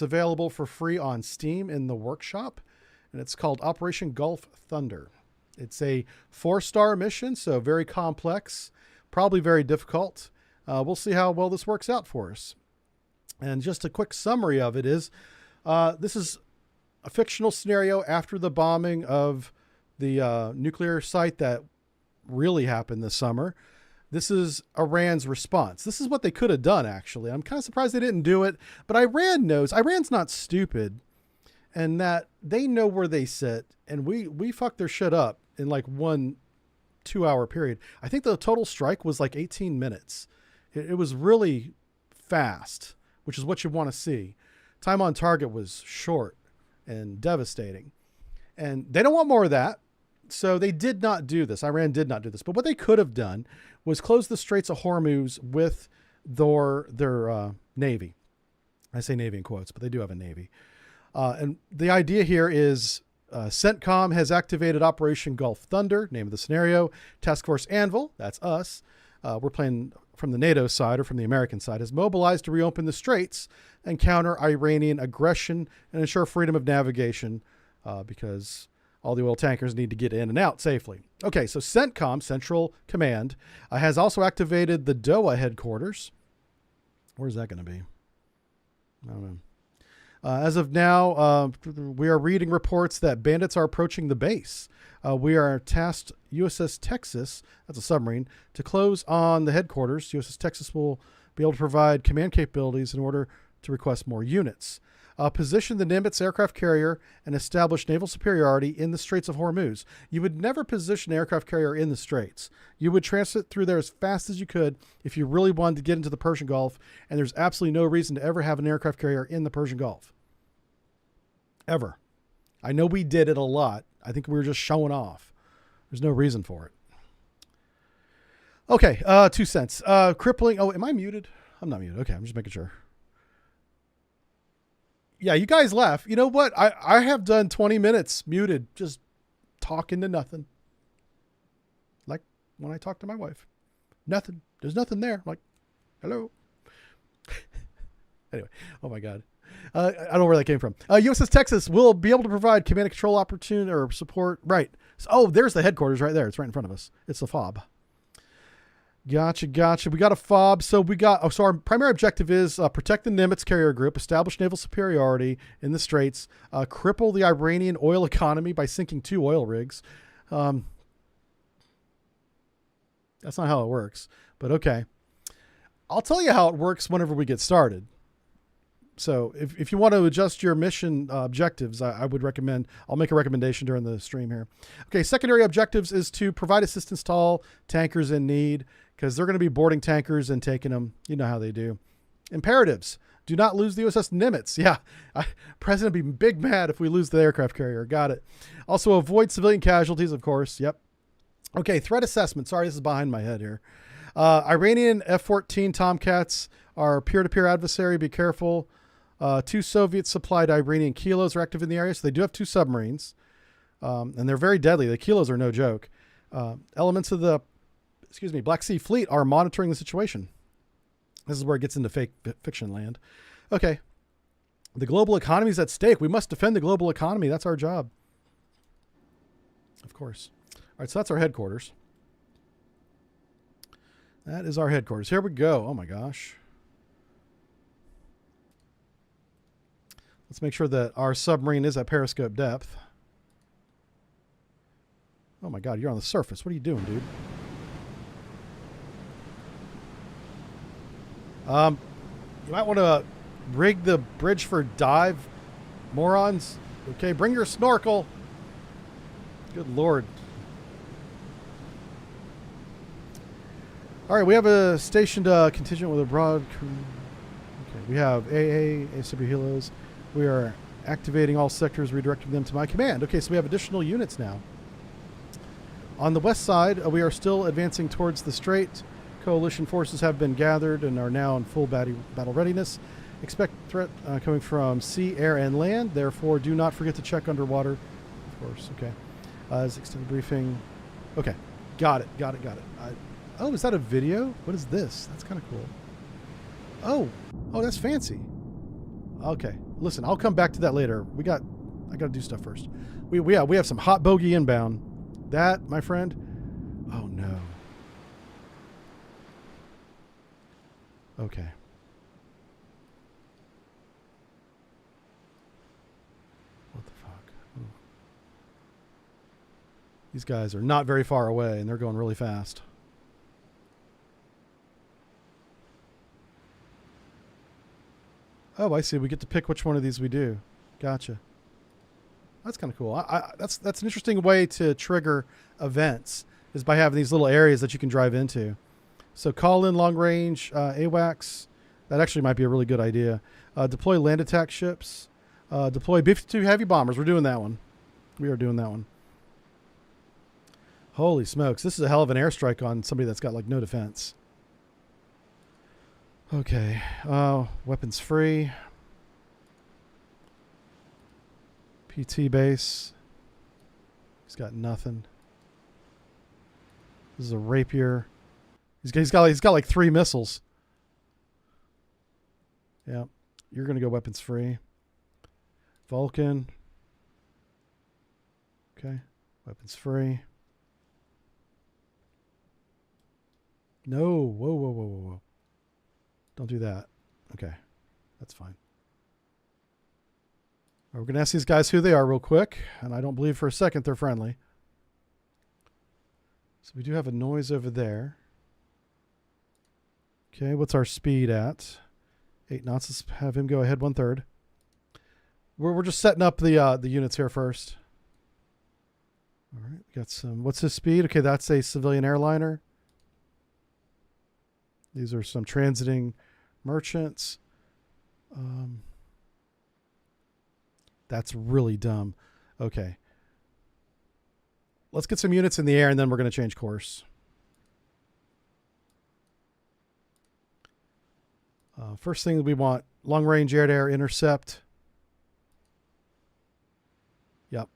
It's available for free on Steam in the workshop, and it's called Operation Gulf Thunder. It's a 4-star mission, so very complex, probably very difficult. We'll see how well this works out for us. And just a quick summary of it is, this is a fictional scenario after the bombing of the nuclear site that really happened this summer. This is Iran's response. This is what they could have done, actually. I'm kind of surprised they didn't do it, but Iran knows. Iran's not stupid, and that they know where they sit, and we fucked their shit up in like 1 2-hour period. I think the total strike was like 18 minutes. It was really fast, which is what you want to see. Time on target was short and devastating, and they don't want more of that. So they did not do this. Iran did not do this. But what they could have done was close the Straits of Hormuz with their navy. I say navy in quotes, but they do have a navy. And the idea here is CENTCOM has activated Operation Gulf Thunder, name of the scenario. Task Force Anvil, that's us. We're playing from the NATO side or from the American side, has mobilized to reopen the straits and counter Iranian aggression and ensure freedom of navigation because all the oil tankers need to get in and out safely. Okay, so CENTCOM, Central Command, has also activated the Doha headquarters. Where's that going to be? I don't know. As of now, we are reading reports that bandits are approaching the base. We are tasked USS Texas, that's a submarine, to close on the headquarters. USS Texas will be able to provide command capabilities in order to request more units. Position the Nimitz aircraft carrier and establish naval superiority in the Straits of Hormuz. You would never position an aircraft carrier in the Straits. You would transit through there as fast as you could if you really wanted to get into the Persian Gulf, and there's absolutely no reason to ever have an aircraft carrier in the Persian Gulf. Ever. I know we did it a lot. I think we were just showing off. There's no reason for it. Okay, 2 cents. Crippling. Oh, am I muted? I'm not muted. Okay, I'm just making sure. Yeah, you guys laugh. You know what? I have done 20 minutes muted, just talking to nothing. Like when I talk to my wife. Nothing. There's nothing there. I'm like, hello. Anyway, oh my God. I don't know where that came from. USS Texas will be able to provide command and control opportunity or support. Right. So, oh, there's the headquarters right there. It's right in front of us. It's the FOB. Gotcha. We got a FOB. So so our primary objective is protect the Nimitz carrier group, establish naval superiority in the Straits, cripple the Iranian oil economy by sinking 2 oil rigs. That's not how it works, but okay. I'll tell you how it works whenever we get started. So if you want to adjust your mission objectives, I would recommend, I'll make a recommendation during the stream here. Okay, secondary objectives is to provide assistance to all tankers in need, because they're going to be boarding tankers and taking them. You know how they do. Imperatives. Do not lose the USS Nimitz. Yeah, President would be big mad if we lose the aircraft carrier. Got it. Also avoid civilian casualties, of course. Yep. Okay, threat assessment. Sorry, this is behind my head here. Iranian F-14 Tomcats are peer-to-peer adversary. Be careful. 2 Soviet-supplied Iranian kilos are active in the area, so they do have 2 submarines, and they're very deadly. The kilos are no joke. Elements of the, Black Sea Fleet are monitoring the situation. This is where it gets into fiction land. Okay. The global economy is at stake. We must defend the global economy. That's our job. Of course. All right, so that's our headquarters. That is our headquarters. Here we go. Oh, my gosh. Let's make sure that our submarine is at periscope depth. Oh my God, you're on the surface. What are you doing, dude? You might want to rig the bridge for dive, morons. Okay, bring your snorkel. Good Lord. All right, we have a stationed contingent with a broad crew. Okay, we have AA, ASW helos. We are activating all sectors, redirecting them to my command. Okay, so we have additional units now. On the west side, we are still advancing towards the strait. Coalition forces have been gathered and are now in full battle readiness. Expect threat coming from sea, air, and land. Therefore, do not forget to check underwater. Of course, okay. As extended briefing. Okay, got it. Oh, is that a video? What is this? That's kind of cool. Oh, that's fancy. Okay, listen, I'll come back to that later. I got to do stuff first. We have some hot bogey inbound. That, my friend. Oh no. Okay. What the fuck? Ooh. These guys are not very far away, and they're going really fast. Oh, I see. We get to pick which one of these we do. Gotcha. That's kind of cool. That's an interesting way to trigger events, is by having these little areas that you can drive into. So call in long range AWACS. That actually might be a really good idea. Deploy land attack ships. Deploy B-52 heavy bombers. We're doing that one. We are doing that one. Holy smokes. This is a hell of an airstrike on somebody that's got like no defense. Okay. Weapons free. PT base. He's got nothing. This is a rapier. He's got like 3 missiles. Yeah. You're going to go weapons free. Vulcan. Okay. Weapons free. No. Whoa, whoa, whoa, whoa, whoa. Don't do that. Okay. That's fine. We're going to ask these guys who they are real quick. And I don't believe for a second they're friendly. So we do have a noise over there. Okay, what's our speed at? 8 knots. Let's have him go ahead 1/3. We're just setting up the units here first. All right, we got some. What's his speed? Okay, that's a civilian airliner. These are some transiting merchants. That's really dumb. Okay. Let's get some units in the air and then we're going to change course. First thing we want, long-range air-to-air intercept. Yep.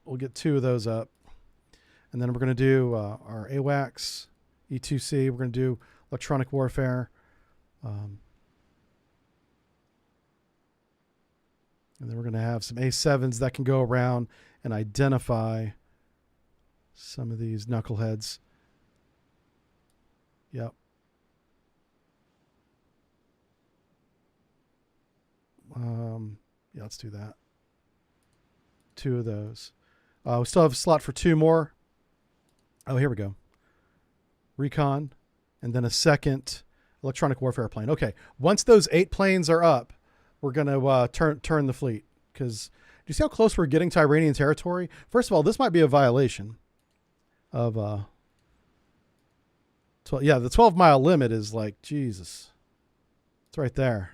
We'll get 2 of those up. And then we're going to do our AWACS, E2C. We're going to do electronic warfare. And then we're going to have some A7s that can go around and identify some of these knuckleheads. Yep. Yeah, let's do that. 2 of those. We still have a slot for 2 more. Oh, here we go. Recon, and then a second electronic warfare plane. Okay, once those 8 planes are up, we're going to turn the fleet. Because do you see how close we're getting to Iranian territory? First of all, this might be a violation of... yeah, the 12-mile limit is like, Jesus. It's right there.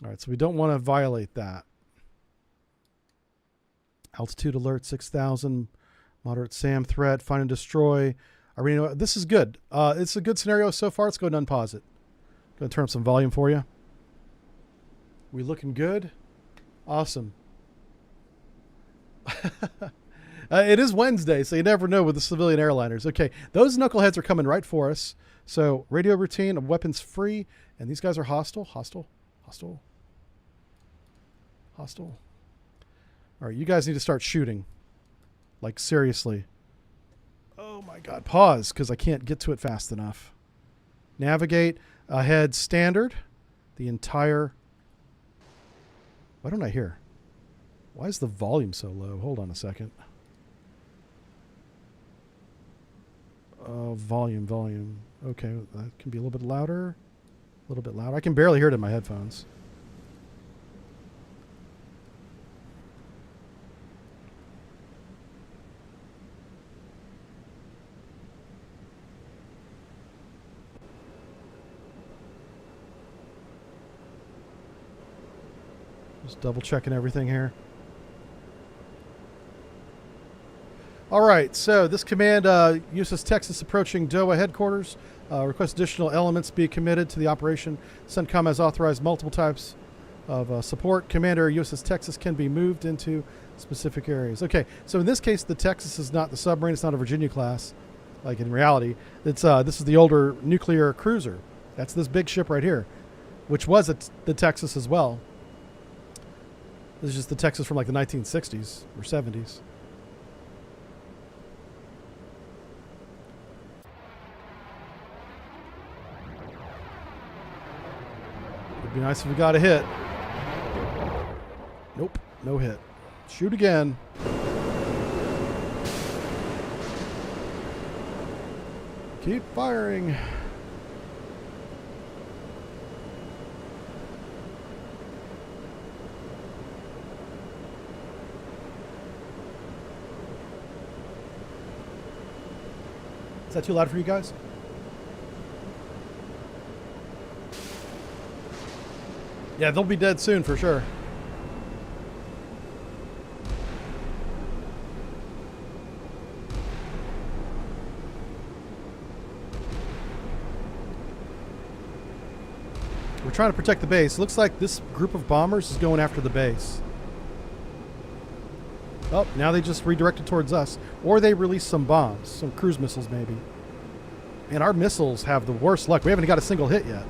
All right, so we don't want to violate that. Altitude alert, 6,000. Moderate SAM threat, find and destroy. Iranian, this is good. It's a good scenario so far. Let's go ahead and unpause it. Going to turn up some volume for you. We looking good? Awesome. It is Wednesday, so you never know with the civilian airliners. Okay, those knuckleheads are coming right for us. So radio routine of weapons free, and these guys are hostile. Hostile. All right, you guys need to start shooting. Like, seriously. Oh my God, pause, because I can't get to it fast enough. Navigate ahead standard. The entire... Why don't I hear? Why is the volume so low? Hold on a second. Volume. Okay, that can be a little bit louder. A little bit louder. I can barely hear it in my headphones. Just double checking everything here. All right, so this command, USS Texas approaching Doha headquarters. Request additional elements be committed to the operation. CENTCOM has authorized multiple types of support. Commander, USS Texas can be moved into specific areas. Okay, so in this case, the Texas is not the submarine. It's not a Virginia class, like in reality. It's this is the older nuclear cruiser. That's this big ship right here. which was the Texas as well. This is just the Texas from like the 1960s or 70s. It'd be nice if we got a hit. Nope, no hit. Shoot again. Keep firing. Is that too loud for you guys? Yeah, they'll be dead soon for sure. We're trying to protect the base. Looks like this group of bombers is going after the base. Oh, now they just redirected towards us. Or they released some bombs, some cruise missiles maybe. And our missiles have the worst luck. We haven't got a single hit yet.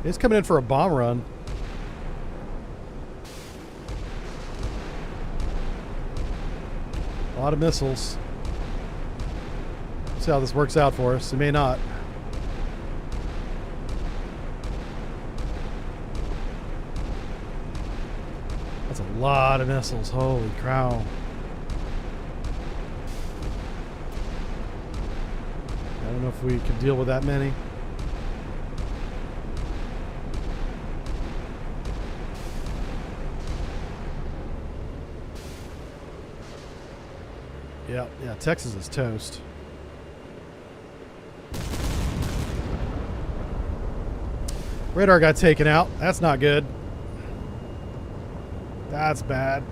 He's coming in for a bomb run. A lot of missiles. See how this works out for us. It may not. That's a lot of missiles. Holy cow. I don't know if we can deal with that many. Yeah, Texas is toast. Radar got taken out. That's not good. That's bad.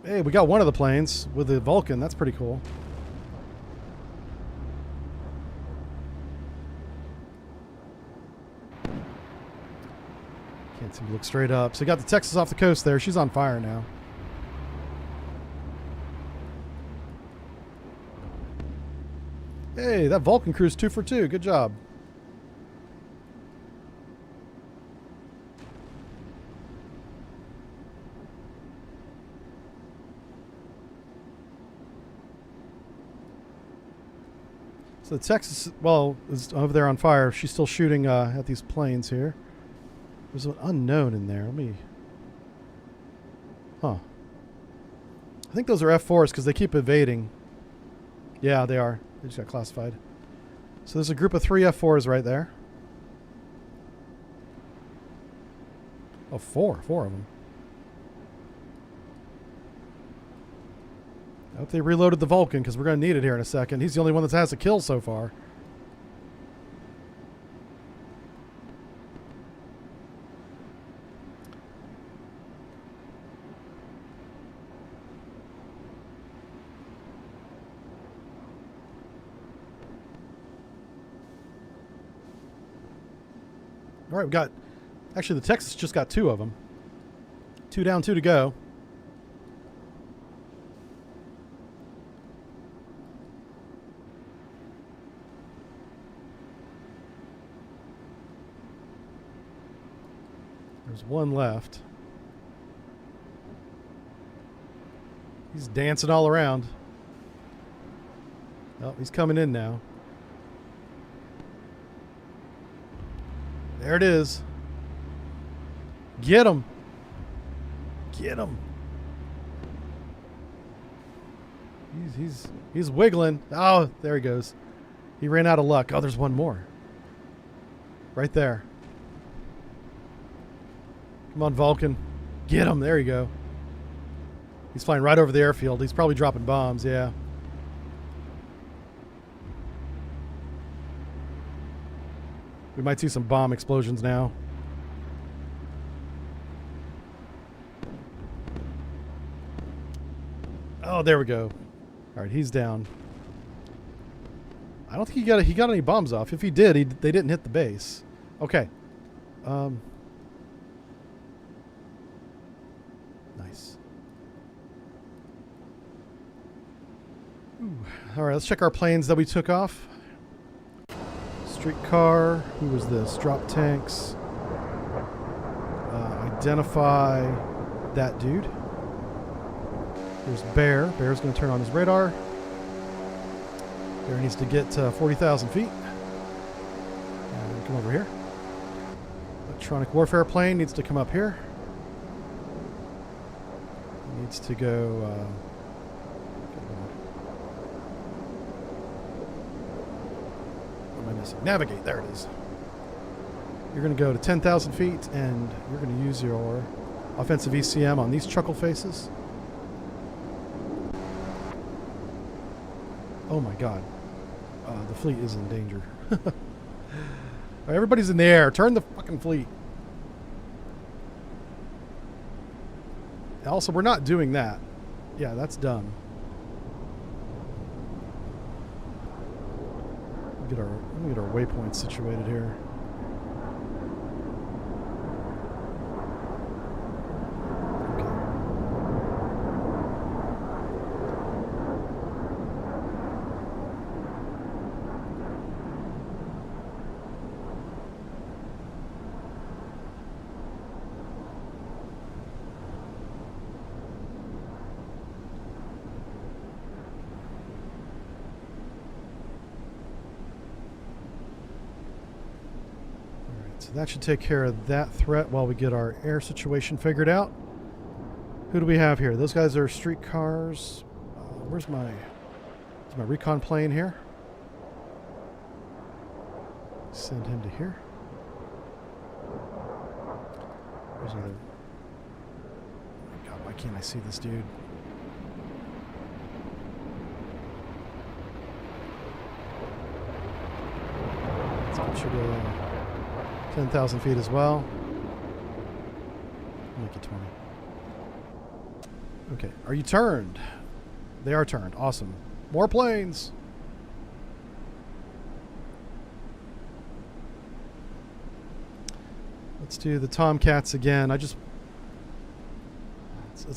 Hey, we got one of the planes with the Vulcan. That's pretty cool. Can't seem to look straight up. So we got the Texas off the coast there. She's on fire now. Hey, that Vulcan crew's 2 for 2. Good job. So the Texas, well, is over there on fire. She's still shooting at these planes here. There's an unknown in there. Let me... Huh. I think those are F4s because they keep evading. Yeah, they are. They just got classified. So there's a group of 3 F4s right there. Oh, 4 of them. I hope they reloaded the Vulcan because we're going to need it here in a second. He's the only one that has a kill so far. All right, we got... Actually, the Texas just got 2 of them. 2 down, 2 to go. There's 1 left. He's dancing all around. Oh, he's coming in now. There it is. Get him. Get him. He's wiggling. Oh, there he goes. He ran out of luck. Oh, there's 1 more. Right there. Come on, Vulcan. Get him. There you go. He's flying right over the airfield. He's probably dropping bombs, yeah. We might see some bomb explosions now. Oh, there we go. All right, he's down. I don't think he got any bombs off. If he did, they didn't hit the base. Okay. Nice. Ooh. All right, let's check our planes that we took off. Streetcar. Who was this? Drop tanks. Identify that dude. There's Bear. Bear's going to turn on his radar. Bear needs to get to 40,000 feet. And come over here. Electronic warfare plane needs to come up here. Needs to go. What am I missing? Navigate. There it is. You're going to go to 10,000 feet, and you're going to use your offensive ECM on these chuckle faces. Oh my God. The fleet is in danger. Everybody's in the air. Turn the fucking fleet. Also, we're not doing that. Yeah, that's dumb. Let me get our waypoints situated here. So that should take care of that threat while we get our air situation figured out. Who do we have here? Those guys are streetcars. Where's my recon plane here? Send him to here. Where's another? Oh my God, why can't I see this dude? So should go 10,000 feet as well. Make it 20. Okay, are you turned? They are turned. Awesome. More planes. Let's do the Tomcats again. Let's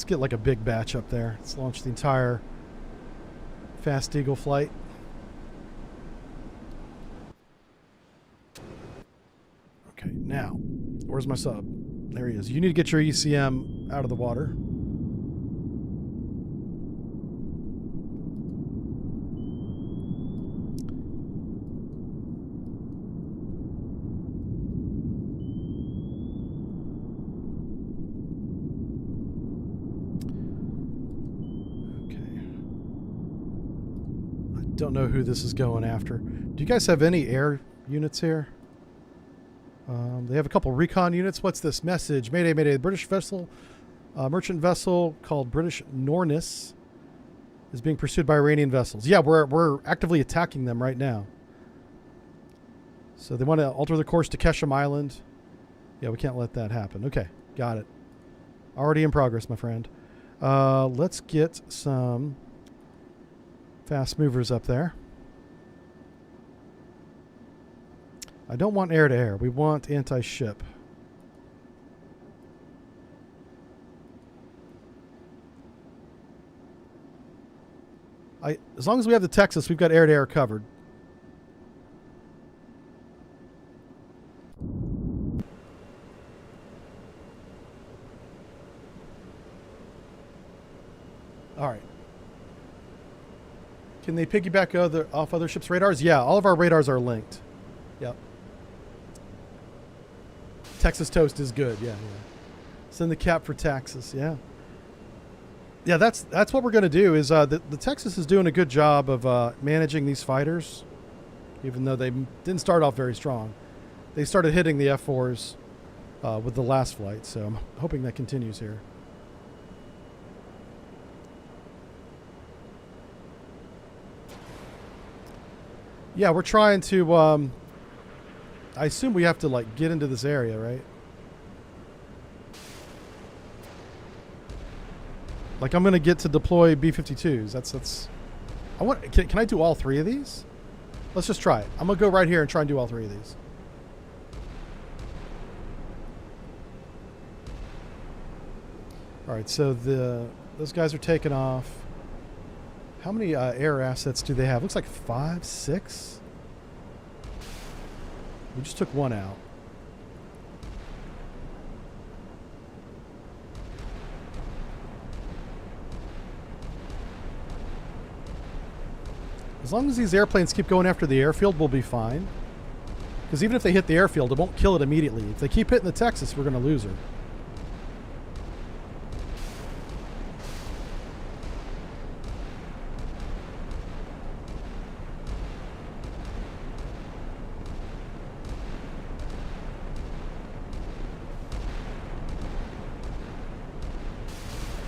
get like a big batch up there. Let's launch the entire Fast Eagle flight. Okay, now, where's my sub? There he is. You need to get your ECM out of the water. Don't know who this is going after. Do you guys have any air units here? They have a couple recon units. What's this message? Mayday, mayday. The British vessel, merchant vessel called British Nornis is being pursued by Iranian vessels. Yeah, we're actively attacking them right now. So they want to alter the course to Kesham Island. Yeah, we can't let that happen. Okay, got it. Already in progress, my friend. Let's get some fast movers up there. I don't want air-to-air. We want anti-ship. As long as we have the Texas, we've got air-to-air covered. All right. Can they piggyback off other ships' radars? Yeah, all of our radars are linked. Yep. Texas toast is good. Yeah, yeah. Send the cap for Texas. Yeah. Yeah, that's what we're going to do. Is the Texas is doing a good job of managing these fighters, even though they didn't start off very strong. They started hitting the F4s with the last flight, so I'm hoping that continues here. Yeah, we're trying to I assume we have to like get into this area, right? Like I'm gonna get to deploy B-52s. That's. I want. Can I do all 3 of these? Let's just try it. I'm gonna go right here and try and do all 3 of these. All right. So those guys are taking off. How many air assets do they have? Looks like 5, 6. We just took 1 out. As long as these airplanes keep going after the airfield, we'll be fine. Because even if they hit the airfield, it won't kill it immediately. If they keep hitting the Texas, we're going to lose her.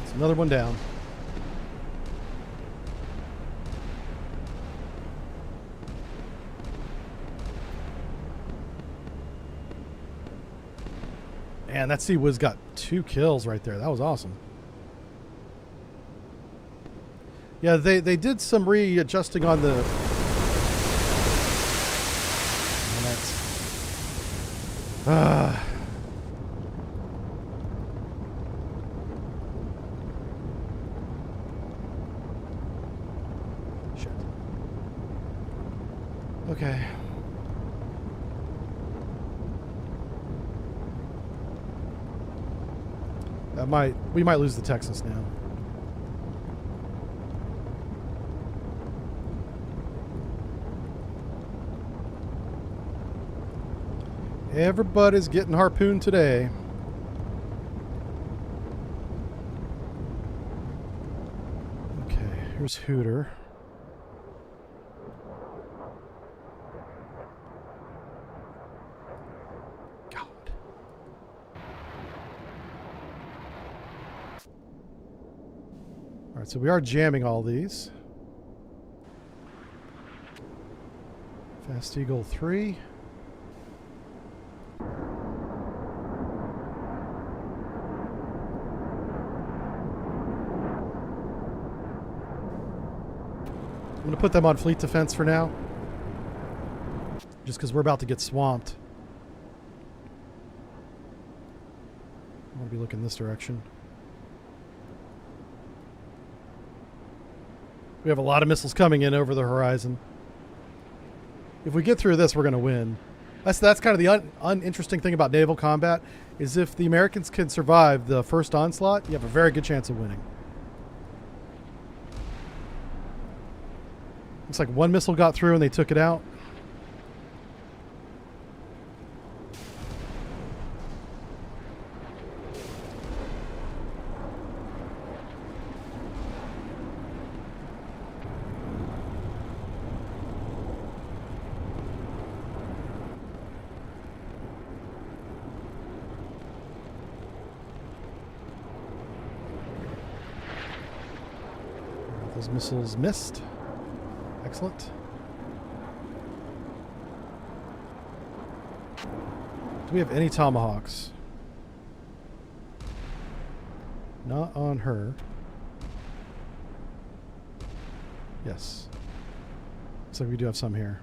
It's another one down. Man, that Sea Whiz got 2 kills right there. That was awesome. Yeah, they did some readjusting on the... And that's... Shit. Okay. We might lose the Texas now. Everybody's getting harpooned today. Okay, here's Hooter. Alright, so we are jamming all these. Fast Eagle 3. I'm going to put them on fleet defense for now. Just because we're about to get swamped. I want to be looking this direction. We have a lot of missiles coming in over the horizon. If we get through this, we're going to win. That's kind of the uninteresting thing about naval combat, is if the Americans can survive the first onslaught, you have a very good chance of winning. Looks like 1 missile got through and they took it out. Those missiles missed. Excellent. Do we have any Tomahawks? Not on her. Yes. So we do have some here.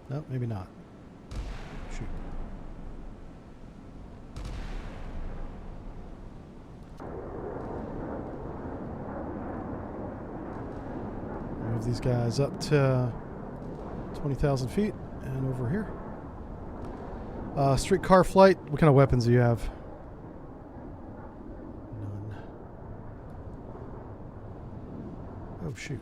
No, maybe not. Shoot. Move these guys up to 20,000 feet and over here. Streetcar flight. What kind of weapons do you have? None. Oh, shoot.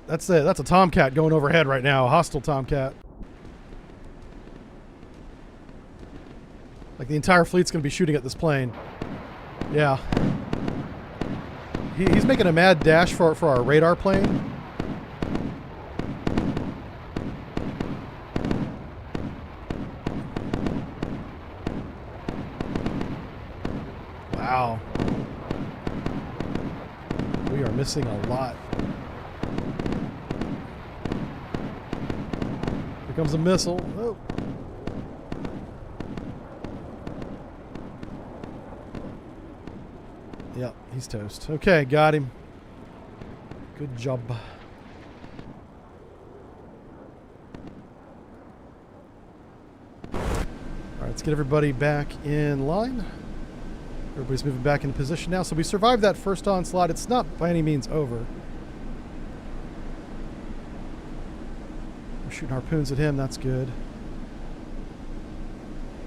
That's a Tomcat going overhead right now. A hostile Tomcat. Like the entire fleet's going to be shooting at this plane. Yeah. He's making a mad dash for our radar plane. Wow. We are missing a lot. Here comes a missile. Oh. Yep, he's toast. Okay, got him. Good job. Alright, let's get everybody back in line. Everybody's moving back into position now. So we survived that first onslaught. It's not by any means over. We're shooting harpoons at him. That's good.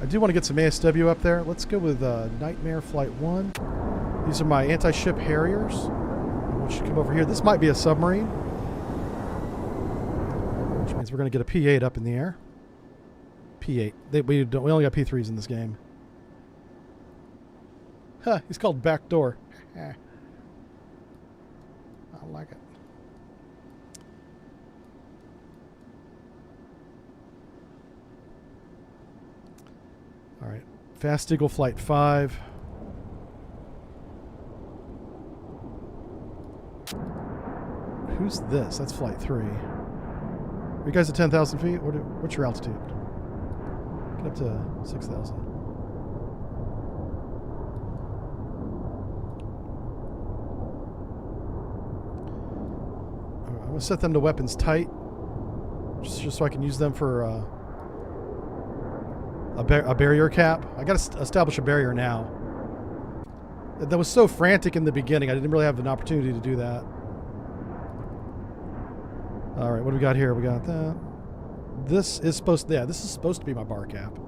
I do want to get some ASW up there. Let's go with Nightmare Flight 1. These are my anti-ship Harriers. I want you to come over here. This might be a submarine, which means we're going to get a P8 up in the air. P8. We only got P3s in this game. Huh, he's called Backdoor. I like it. All right. Fast Eagle Flight 5. Who's this? That's Flight 3. Are you guys at 10,000 feet? What's your altitude? Get up to 6,000. I'm going to set them to weapons tight, just so I can use them for a barrier cap. I got to establish a barrier now. That was so frantic in the beginning. I didn't really have an opportunity to do that. All right, what do we got here? We got that. This is supposed to be my bar cap.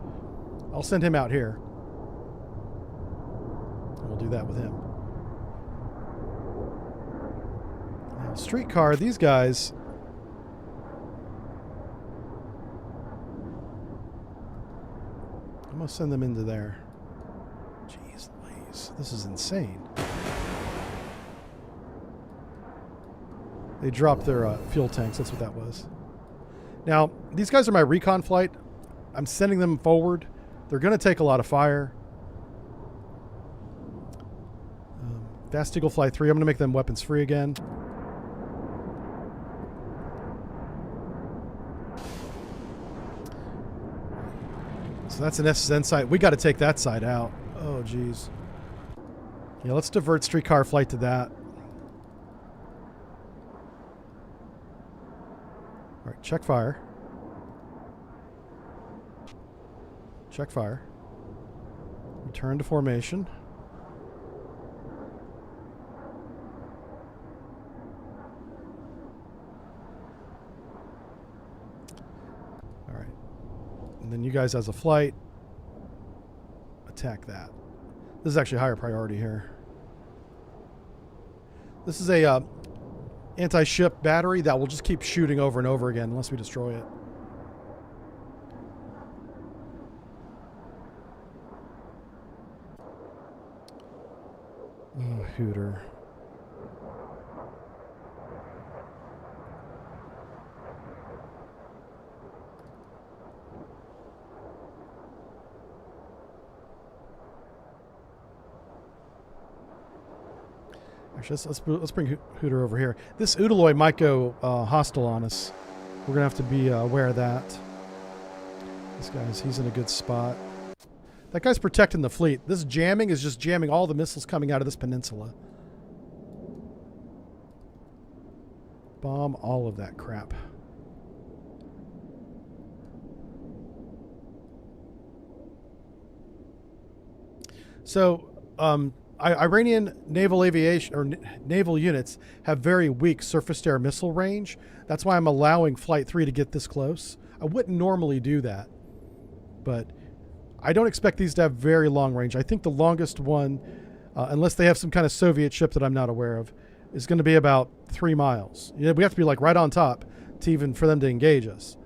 I'll send him out here. And we'll do that with him. Now, streetcar, these guys. I'm going to send them into there. Jeez Louise, this is insane. They dropped their fuel tanks. That's what that was. Now, these guys are my recon flight. I'm sending them forward. They're going to take a lot of fire. Fast Eagle Flight 3. I'm going to make them weapons free again. So that's an SSN site. We got to take that side out. Oh, geez. Yeah, let's divert streetcar flight to that. All right, check fire. Check fire. Return to formation. All right. And then you guys as a flight, attack that. This is actually a higher priority here. This is a anti-ship battery that will just keep shooting over and over again unless we destroy it. Oh, Hooter. Actually, let's bring Hooter over here. This Udaloy might go hostile on us. We're gonna have to be aware of that. He's in a good spot. That guy's protecting the fleet. This jamming is just jamming all the missiles coming out of this peninsula. Bomb all of that crap. So, Iranian naval aviation or naval units have very weak surface-to-air missile range. That's why I'm allowing Flight 3 to get this close. I wouldn't normally do that, but I don't expect these to have very long range. I think the longest one, unless they have some kind of Soviet ship that I'm not aware of, is going to be about 3 miles. You know, we have to be like right on top to even for them to engage us.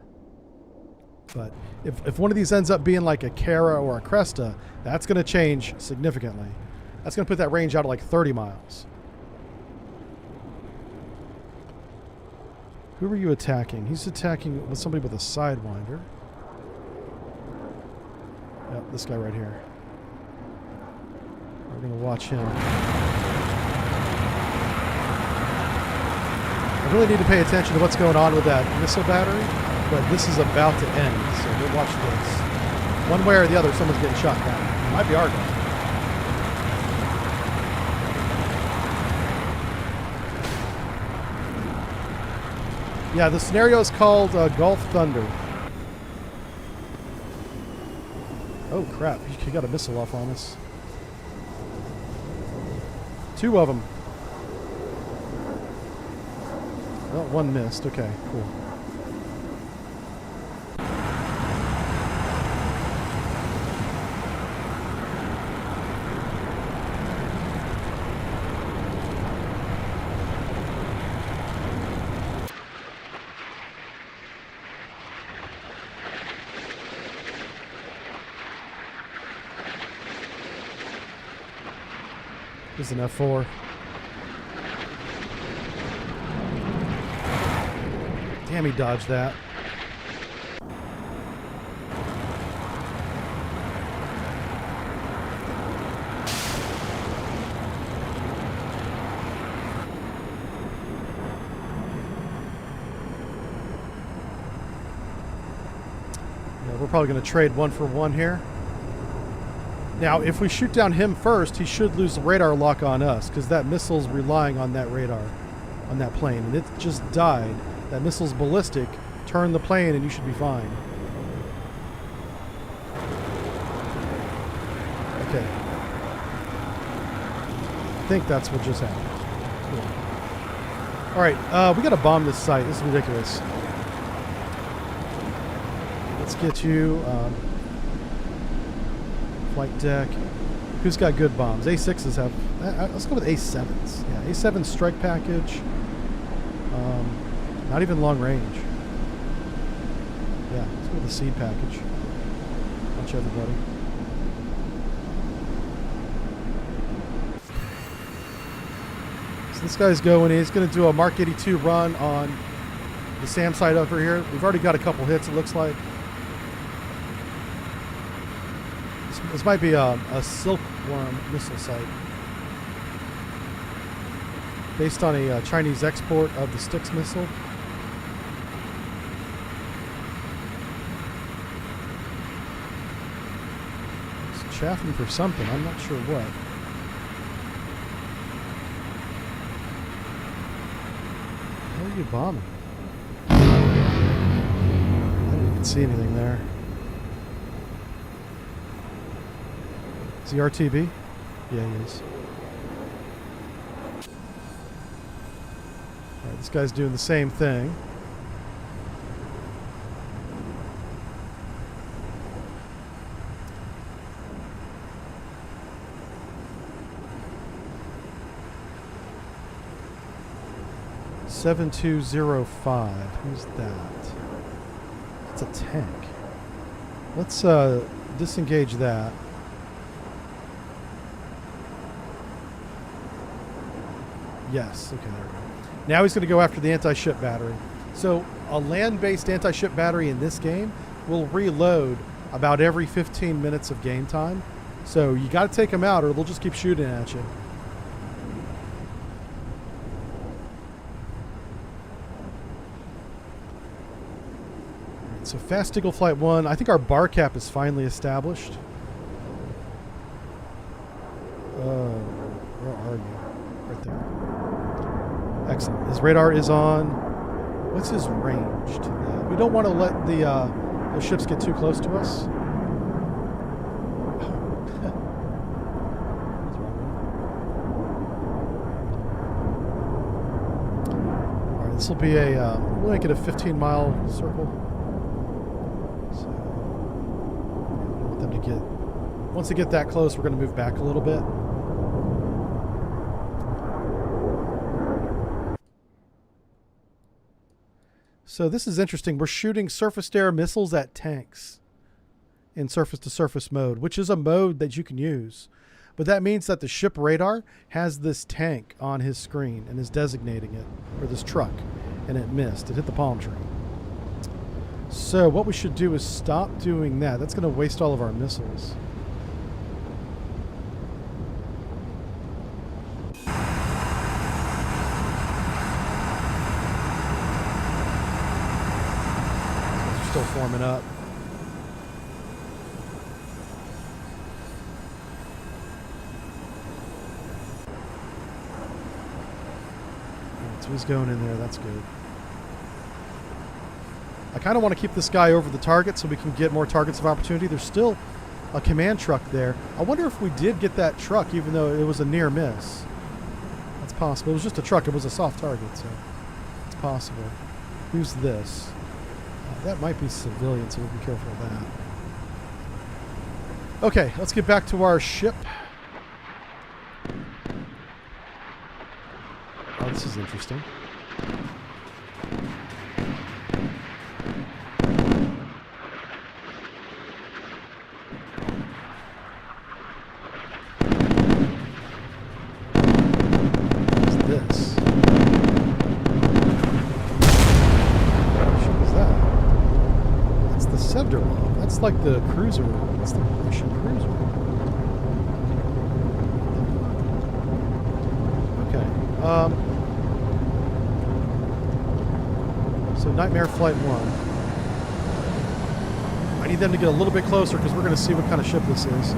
But if one of these ends up being like a Kara or a Cresta, that's going to change significantly. That's going to put that range out at like 30 miles. Who are you attacking? He's attacking with somebody with a Sidewinder. Yep, this guy right here. We're going to watch him. I really need to pay attention to what's going on with that missile battery, but this is about to end, so we'll watch this. One way or the other, someone's getting shot down. It might be our guy. Yeah, the scenario is called Gulf Thunder. Oh crap, he got a missile off on us. 2 of them. Well, 1 missed. Okay, cool. This is an F4. Damn, he dodged that. Yeah, we're probably going to trade 1 for 1 here. Now, if we shoot down him first, he should lose the radar lock on us, because that missile's relying on that radar, on that plane, and it just died. That missile's ballistic. Turn the plane and you should be fine. Okay. I think that's what just happened. Cool. Alright, we gotta bomb this site. This is ridiculous. Let's get you... flight deck. Who's got good bombs? A6s have... let's go with A7s. Yeah, A7 strike package. Not even long range. Yeah, let's go with the seed package. Watch everybody. So this guy's going in. He's going to do a Mark 82 run on the SAM site over here. We've already got a couple hits, it looks like. This might be a silkworm missile site. Based on a Chinese export of the Styx missile. It's chaffing for something, I'm not sure what. What are you bombing? I didn't even see anything there. Is he RTB? Yeah, he is. Alright, this guy's doing the same thing. $7205. Who's that? It's a tank. Let's disengage that. Yes, okay, there we go. Now he's going to go after the anti-ship battery. So a land-based anti-ship battery in this game will reload about every 15 minutes of game time. So you got to take them out or they'll just keep shooting at you. Right, so Fast Eagle Flight 1, I think our bar cap is finally established. Where are you? Right there. Excellent. His radar is on. What's his range to that? We don't want to let the ships get too close to us. All right, this will be a. We'll make it a 15-mile circle. So we want them to get. Once they get that close, we're going to move back a little bit. So this is interesting. We're shooting surface-to-air missiles at tanks in surface-to-surface mode, which is a mode that you can use. But that means that the ship radar has this tank on his screen and is designating it, or this truck, and it missed. It hit the palm tree. So what we should do is stop doing that. That's going to waste all of our missiles. still forming up. So he's going in there. That's good. I kind of want to keep this guy over the target so we can get more targets of opportunity. There's still a command truck there. I wonder if we did get that truck even though it was a near miss. That's possible. It was just a truck. It was a soft target, so it's possible. Who's this? That might be civilian, so we'll be careful of that. Okay, let's get back to our ship. Oh, this is interesting. What's this? What ship is that? That's the Submarine. That's like the cruiser. That's the Russian cruiser. Okay. So Nightmare Flight 1. I need them to get a little bit closer because we're going to see what kind of ship this is.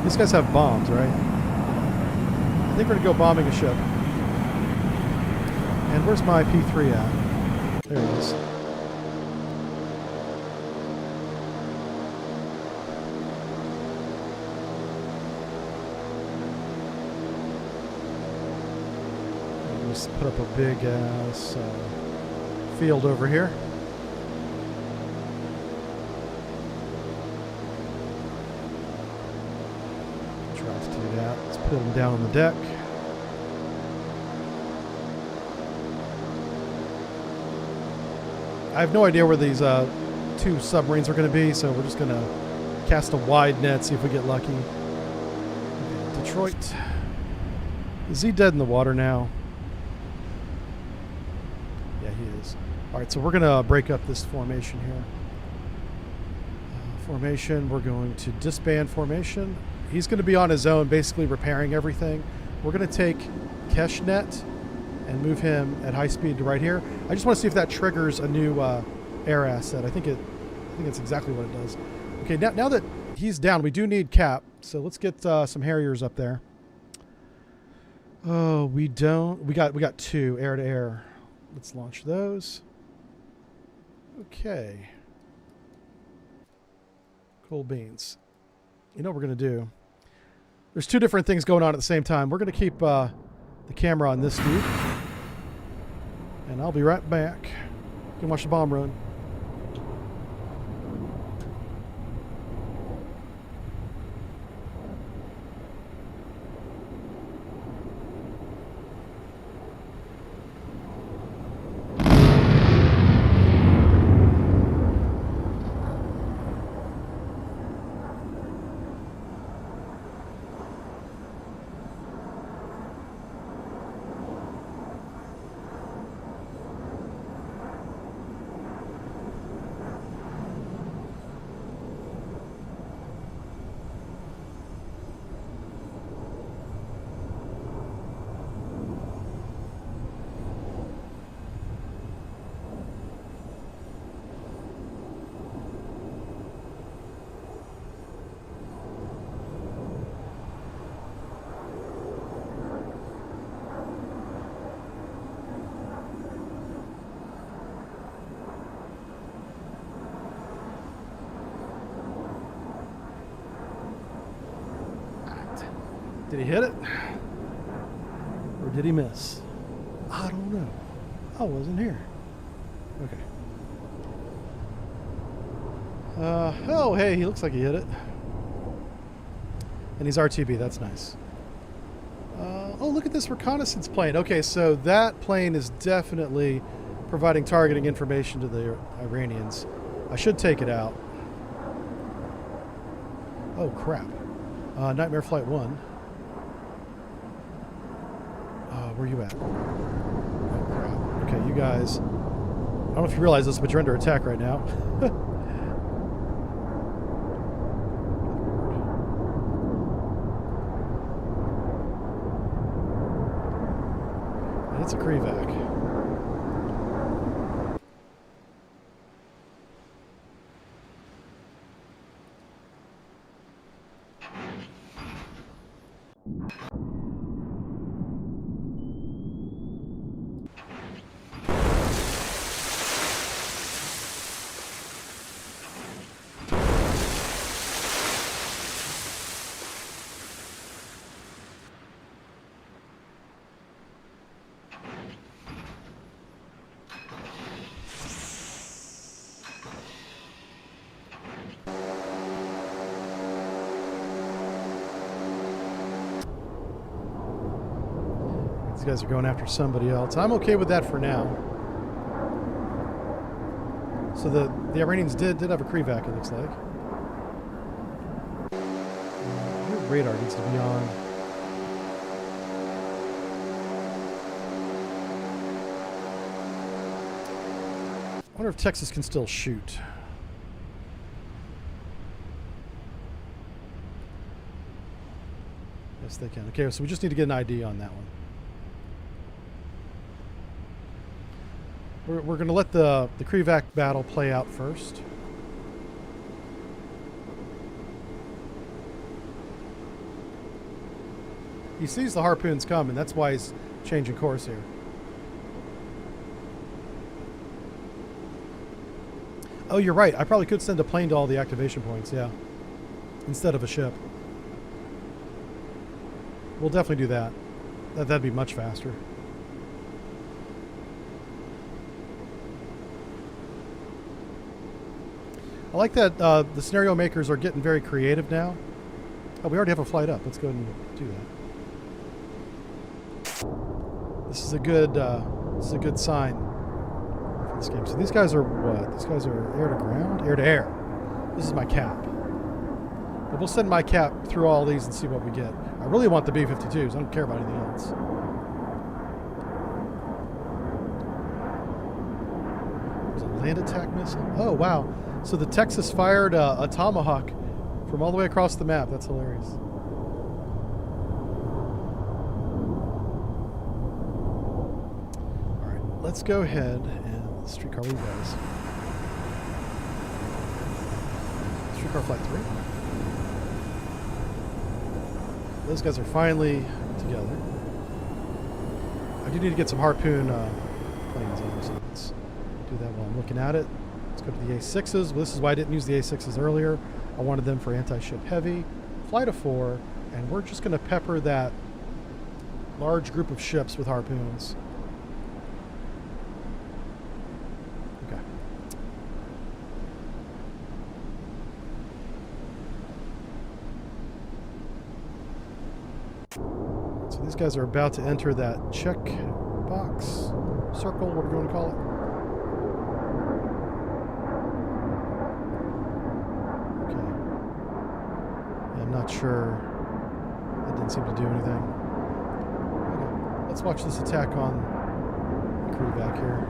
These guys have bombs, right? I think we're going to go bombing a ship. And where's my P3 at? There it is. Just put up a big ass field over here. Try to do that. Let's put them down on the deck. I have no idea where these two submarines are going to be, so we're just going to cast a wide net, see if we get lucky. Okay, Detroit. Is he dead in the water now? Yeah, he is. All right, so we're going to break up this formation here. Formation, we're going to disband formation. He's going to be on his own, basically repairing everything. We're going to take Keshnet and move him at high speed to right here. I just want to see if that triggers a new air asset. I think it's exactly what it does. Okay, now that he's down, we do need Cap, so let's get some Harriers up there. Oh, we don't. We got two air to air. Let's launch those. Okay. Cool beans. You know what we're going to do? There's two different things going on at the same time. We're going to keep the camera on this dude. And I'll be right back. You can watch the bomb run. Did he hit it? Or did he miss? I don't know. I wasn't here. Okay. Oh, hey, he looks like he hit it. And he's RTB, that's nice. Oh, look at this reconnaissance plane. Okay, so that plane is definitely providing targeting information to the Iranians. I should take it out. Oh, crap. Nightmare Flight 1. Where are you at? Oh, crap. Okay, you guys. I don't know if you realize this, but you're under attack right now. And it's a Krevac. These guys are going after somebody else. I'm okay with that for now. So the Iranians did have a Krivac, it looks like. Your radar needs to be on. I wonder if Texas can still shoot. Yes, they can. Okay, so we just need to get an ID on that one. We're going to let the Krivac battle play out first. He sees the harpoons coming. That's why he's changing course here. Oh, you're right. I probably could send a plane to all the activation points, yeah. Instead of a ship. We'll definitely do that. That'd be much faster. I like that the scenario makers are getting very creative now. Oh, we already have a flight up. Let's go ahead and do that. This is a good sign for this game. So these guys are what? These guys are air to ground, air to air. This is my cap. But we'll send my cap through all these and see what we get. I really want the B-52s. I don't care about anything else. There's a land attack missile. Oh wow. So the Texas fired a Tomahawk from all the way across the map. That's hilarious. All right, let's go ahead and streetcar we guys. Streetcar flight 3. Those guys are finally together. I do need to get some harpoon planes in, so let's do that while I'm looking at it. Let's go to the A6s. Well, this is why I didn't use the A6s earlier. I wanted them for anti-ship heavy, flight of 4, and we're just going to pepper that large group of ships with harpoons. Okay. So these guys are about to enter that check box, circle, whatever you want to call it. I'm not sure. That didn't seem to do anything. Okay. Let's watch this attack on the Krivac here.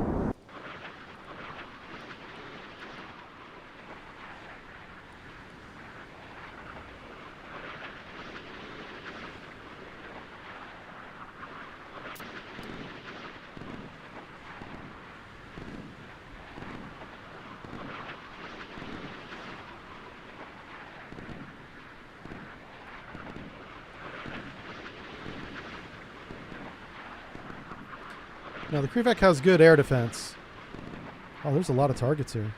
Now the Krivac has good air defense. Oh, there's a lot of targets here.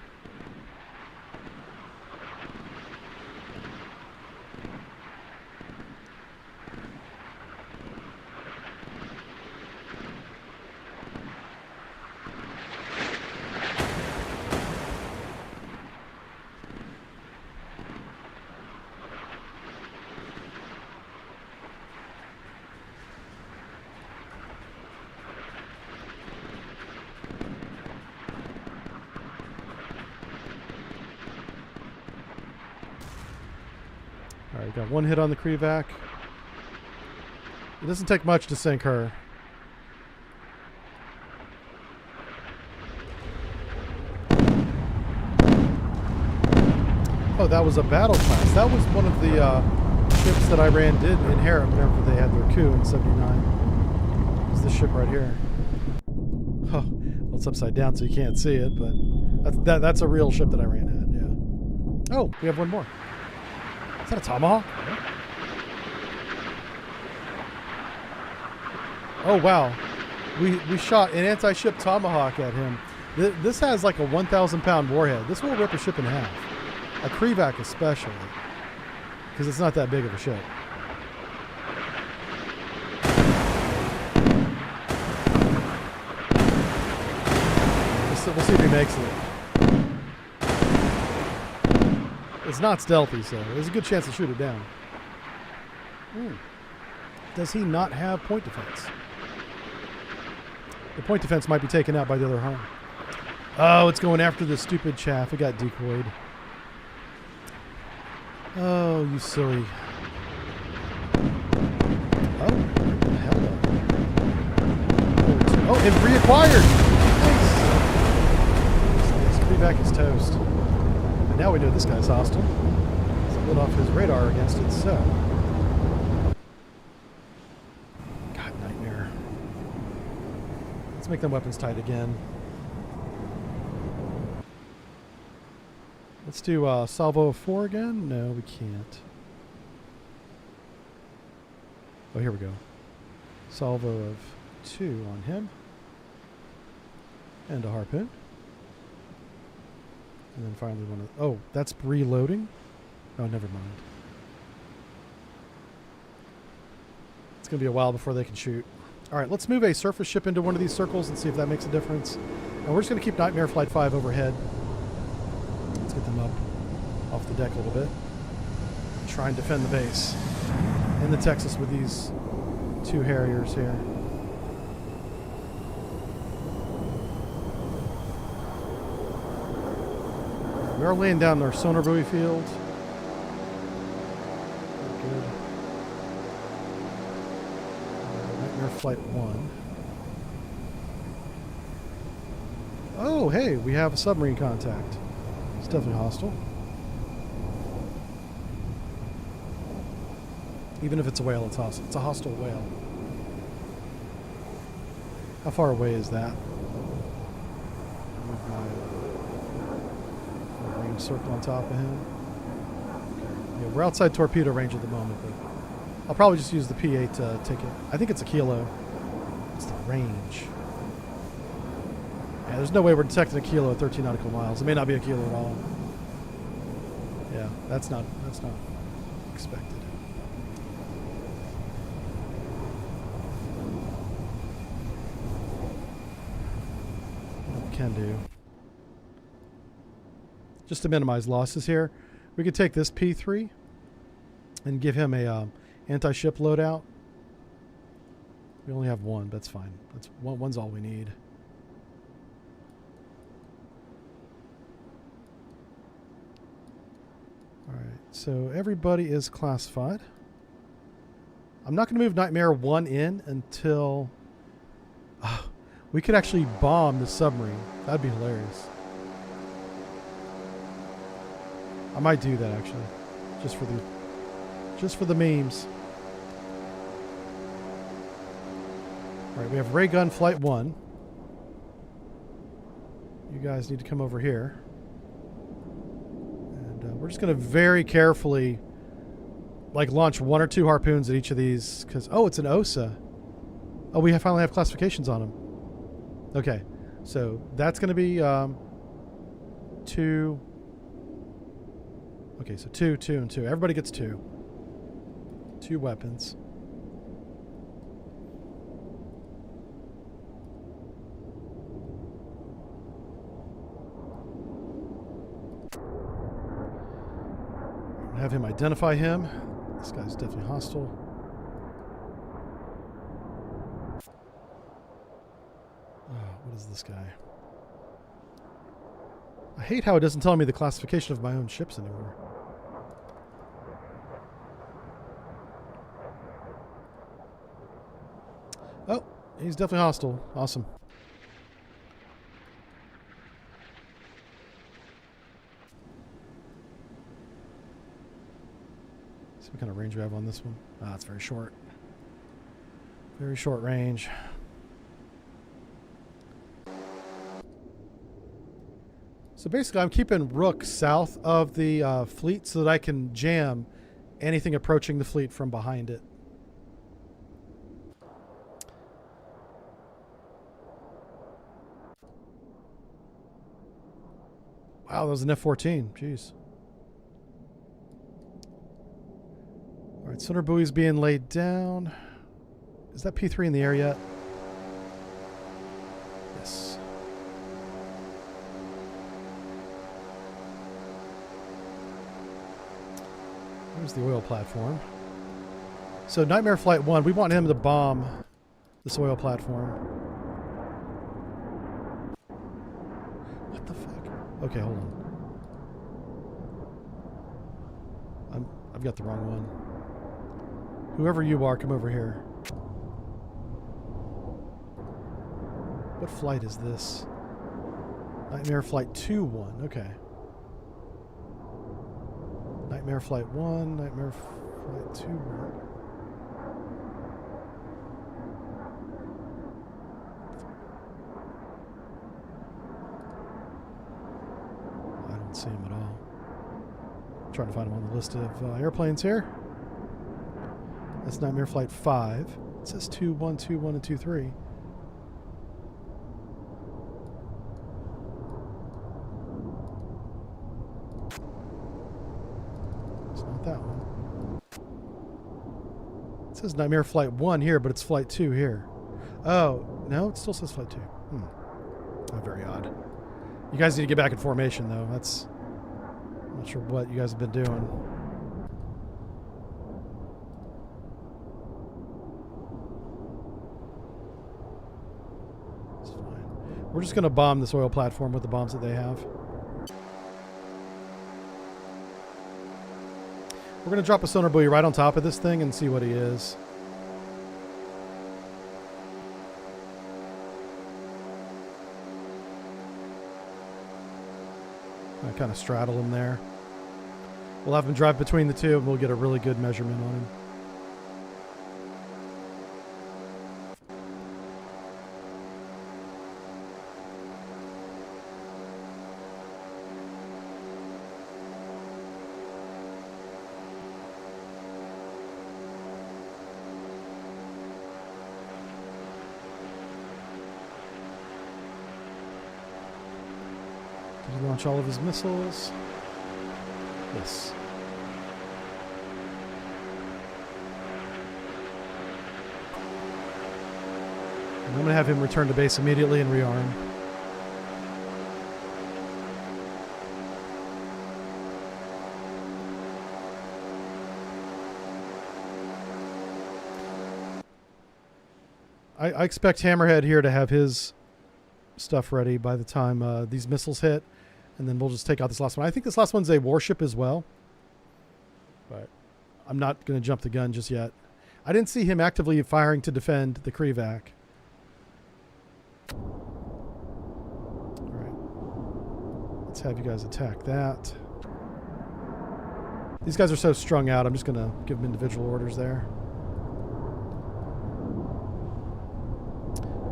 Alright, got one hit on the Krivac. It doesn't take much to sink her. Oh, that was a battle class. That was one of the ships that Iran did inherit whenever they had their coup in '79. It's this ship right here. Oh, well, it's upside down so you can't see it, but that's a real ship that Iran had, yeah. Oh, we have one more. Is that a Tomahawk? Oh, wow. We shot an anti-ship Tomahawk at him. This has like a 1,000-pound warhead. This will rip a ship in half. A Krivac especially. Because it's not that big of a ship. We'll see if he makes it. It's not stealthy, so there's a good chance to shoot it down. Does he not have point defense? The point defense might be taken out by the other hull. Oh, it's going after the stupid chaff. It got decoyed. Oh, you silly. Oh, what the hell? Oh, it reacquired! Nice. Let's back his toast. But now we know this guy's hostile. Split off his radar against it, so. God, nightmare. Let's make them weapons tight again. Let's do salvo of 4 again. No, we can't. Oh, here we go. Salvo of 2 on him. And a harpoon. And then finally one of... Oh, that's reloading? Oh, never mind. It's going to be a while before they can shoot. All right, let's move a surface ship into one of these circles and see if that makes a difference. And we're just going to keep Nightmare Flight 5 overhead. Let's get them up off the deck a little bit. Try and defend the base in the Texas with these 2 Harriers here. We are laying down our sonar buoy field. Good. Nightmare Flight 1. Oh, hey, we have a submarine contact. It's definitely hostile. Even if it's a whale, it's hostile. It's a hostile whale. How far away is that? Move my range circle on top of him. Yeah, we're outside torpedo range at the moment, but I'll probably just use the P8 ticket. I think it's a kilo. It's the range. Yeah, there's no way we're detecting a kilo at 13 nautical miles. It may not be a kilo at all. Yeah, that's not expected. What we can do, just to minimize losses here, we could take this P3 and give him a anti-ship loadout. We only have 1. That's fine. One's all we need. Alright, so everybody is classified. I'm not going to move Nightmare 1 in until... we could actually bomb the submarine. That'd be hilarious. I might do that, actually. Just for the memes. Alright, we have ray gun Flight 1. You guys need to come over here. We're just going to very carefully launch 1 or 2 harpoons at each of these because it's an OSA. Oh, we finally have classifications on them. Okay, so that's going to be 2. Okay, so 2, 2, and 2. Everybody gets 2. 2 weapons. Have him identify him. This guy's definitely hostile. What is this guy? I hate how it doesn't tell me the classification of my own ships anymore. Oh, he's definitely hostile. Awesome. What kind of range we have on this one? It's very short. Very short range. So basically I'm keeping Rook south of the fleet so that I can jam anything approaching the fleet from behind it. Wow, that was an F-14. Jeez. All right, sonar buoy's being laid down. Is that P3 in the air yet? Yes. There's the oil platform. So Nightmare Flight 1, we want him to bomb this oil platform. Okay, hold on. I've got the wrong one. Whoever you are, come over here. What flight is this? Nightmare Flight 2-1. Okay. Nightmare Flight 1, Nightmare Flight 2-1. I don't see him at all. I'm trying to find him on the list of airplanes here. That's Nightmare Flight 5. It says 2-1, 2-1, and 2-3. It's not that one. It says Nightmare Flight 1 here, but it's Flight 2 here. Oh, no, it still says Flight 2. Oh, very odd. You guys need to get back in formation, though. I'm not sure what you guys have been doing. We're just going to bomb this oil platform with the bombs that they have. We're going to drop a sonar buoy right on top of this thing and see what he is. I kind of straddle him there. We'll have him drive between the two and we'll get a really good measurement on him. Did he launch all of his missiles? Yes. And I'm going to have him return to base immediately and rearm. I expect Hammerhead here to have his stuff ready by the time these missiles hit, and then we'll just take out this last one. I think this last one's a warship as well, but I'm not going to jump the gun just yet. I didn't see him actively firing to defend the Krivac. All right, let's have you guys attack that. These guys are so strung out, I'm just going to give them individual orders there.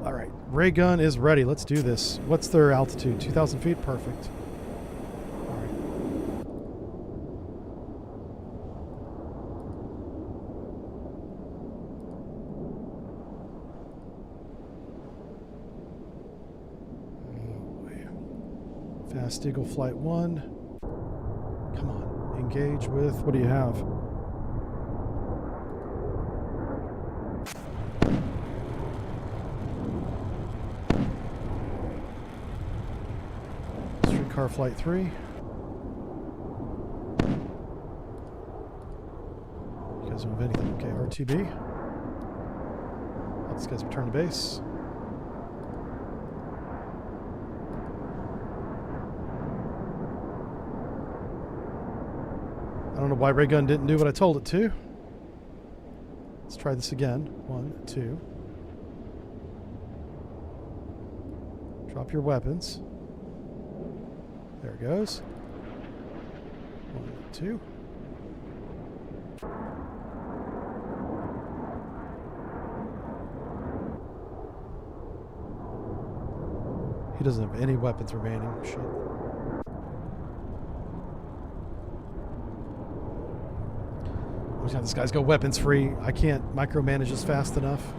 All right, ray gun is ready. Let's do this. What's their altitude? 2,000 feet? Perfect. All right. Oh, boy. Fast Eagle Flight 1. Come on. Engage with... What do you have? Car Flight 3. You guys don't have anything. Okay, RTB. Let these guys return to base. I don't know why ray gun didn't do what I told it to. Let's try this again. 1, 2. Drop your weapons. There it goes. 1, 2. He doesn't have any weapons remaining. Shit. I'm just have this guy's go weapons free. I can't micromanage this fast enough.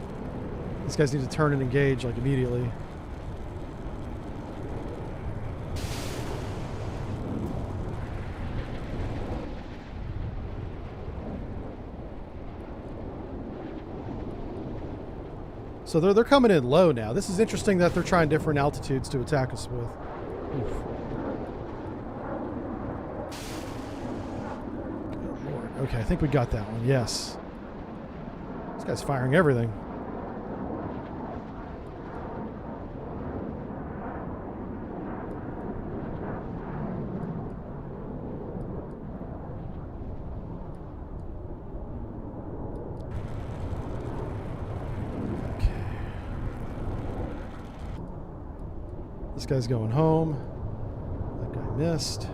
These guys need to turn and engage like immediately. So they're coming in low now. This is interesting that they're trying different altitudes to attack us with. Oof. Good Lord. Okay, I think we got that one. Yes. This guy's firing everything. guy's going home. That guy missed.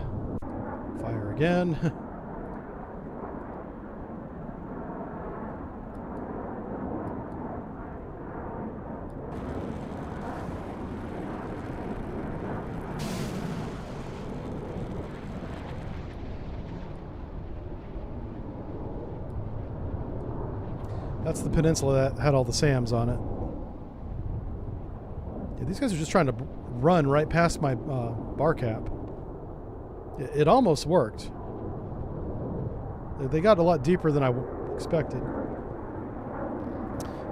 Fire again. That's the peninsula that had all the SAMs on it. Yeah, these guys are just trying to run right past my bar cap. It almost worked. They got a lot deeper than I expected. All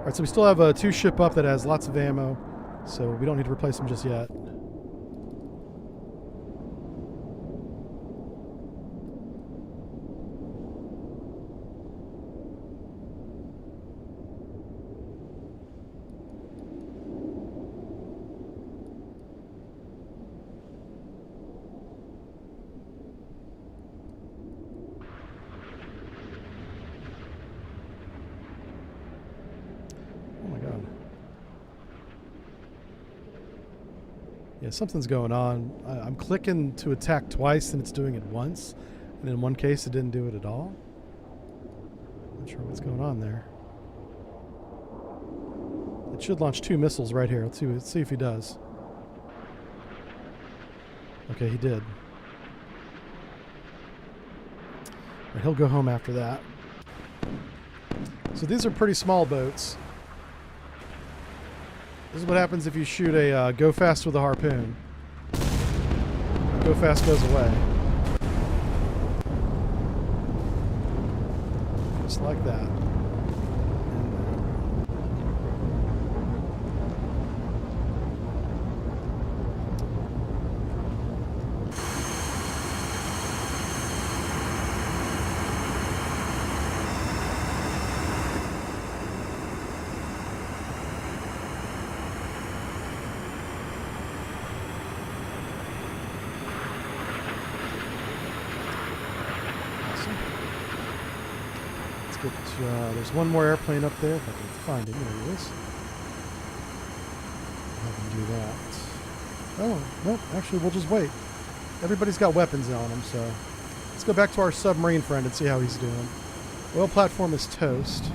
right, so we still have a 2 ship up that has lots of ammo, so we don't need to replace them just yet. Yeah, something's going on. I'm clicking to attack twice and it's doing it once. And in one case it didn't do it at all. Not sure what's going on there. It should launch 2 missiles right here. Let's see if he does. Okay, he did. Right, he'll go home after that. So these are pretty small boats. This is what happens if you shoot a go fast with a harpoon. Go fast goes away. Just like that. There's one more airplane up there, if I can find him. There he is. Have him do that. Oh, nope, actually we'll just wait. Everybody's got weapons on them, so let's go back to our submarine friend and see how he's doing. Oil platform is toast.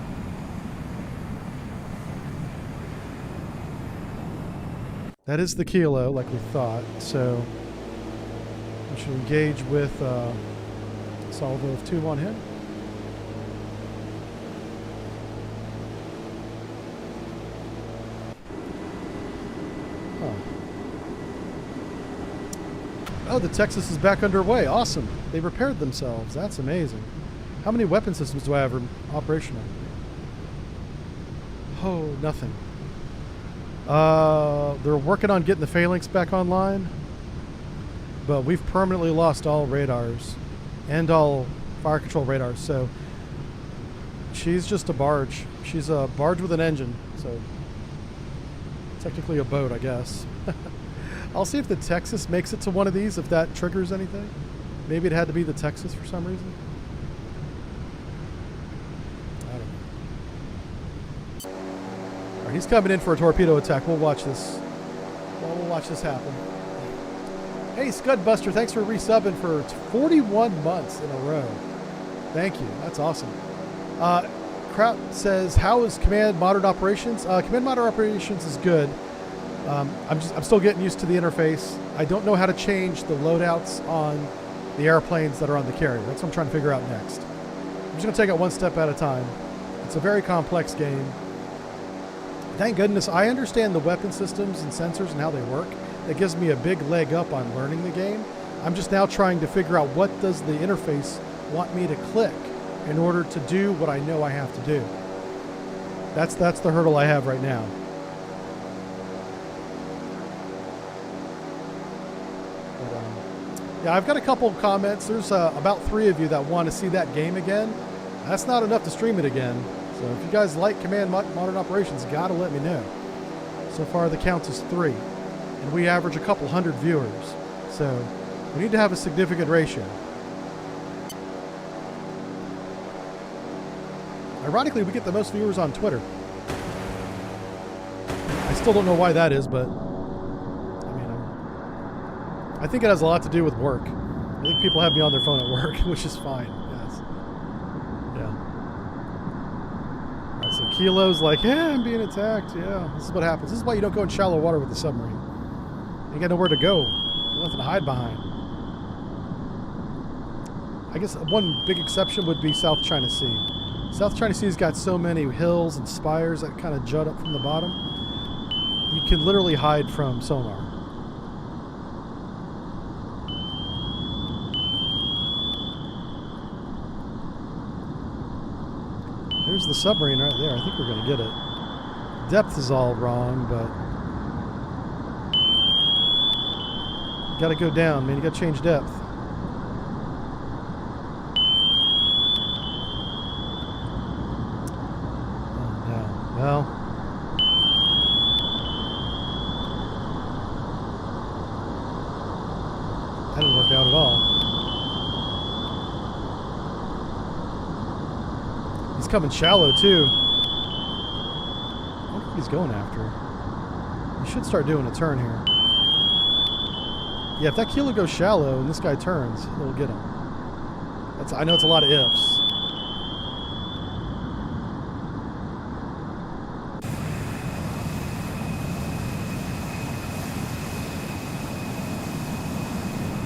That is the kilo, like we thought, so we should engage with a salvo of 2 on him. Oh, the Texas is back underway. Awesome. They repaired themselves. That's amazing. How many weapon systems do I have operational? Oh, nothing. They're working on getting the phalanx back online, but we've permanently lost all radars and all fire control radars, so she's just a barge. She's a barge with an engine, so technically a boat, I guess. I'll see if the Texas makes it to one of these, if that triggers anything. Maybe it had to be the Texas for some reason. I don't know. All right, he's coming in for a torpedo attack. We'll watch this. Well, we'll watch this happen. Hey, Scudbuster, thanks for resubbing for 41 months in a row. Thank you. That's awesome. Kraut says, how is Command Modern Operations? Command Modern Operations is good. I'm still getting used to the interface. I don't know how to change the loadouts on the airplanes that are on the carrier. That's what I'm trying to figure out next. I'm just going to take it one step at a time. It's a very complex game. Thank goodness I understand the weapon systems and sensors and how they work. That gives me a big leg up on learning the game. I'm just now trying to figure out what does the interface want me to click in order to do what I know I have to do. That's the hurdle I have right now. Yeah, I've got a couple of comments. There's about 3 of you that want to see that game again. That's not enough to stream it again. So if you guys like Command Modern Operations, gotta let me know. So far the count is 3. And we average a couple hundred viewers. So we need to have a significant ratio. Ironically, we get the most viewers on Twitter. I still don't know why that is, but I think it has a lot to do with work. I think people have me on their phone at work, which is fine. Yes. Yeah. All right, so Kilo's like, yeah, I'm being attacked. Yeah, this is what happens. This is why you don't go in shallow water with the submarine. You got nowhere to go. Nothing to hide behind. I guess one big exception would be South China Sea. South China Sea's got so many hills and spires that kind of jut up from the bottom. You can literally hide from sonar. There's the submarine right there. I think we're going to get it. Depth is all wrong, but you got to go down, man. You got to change depth. Oh, no. Well, that didn't work out at all. He's coming shallow too. I wonder what he's going after. He should start doing a turn here. Yeah, if that kilo goes shallow and this guy turns, it'll get him. I know it's a lot of ifs.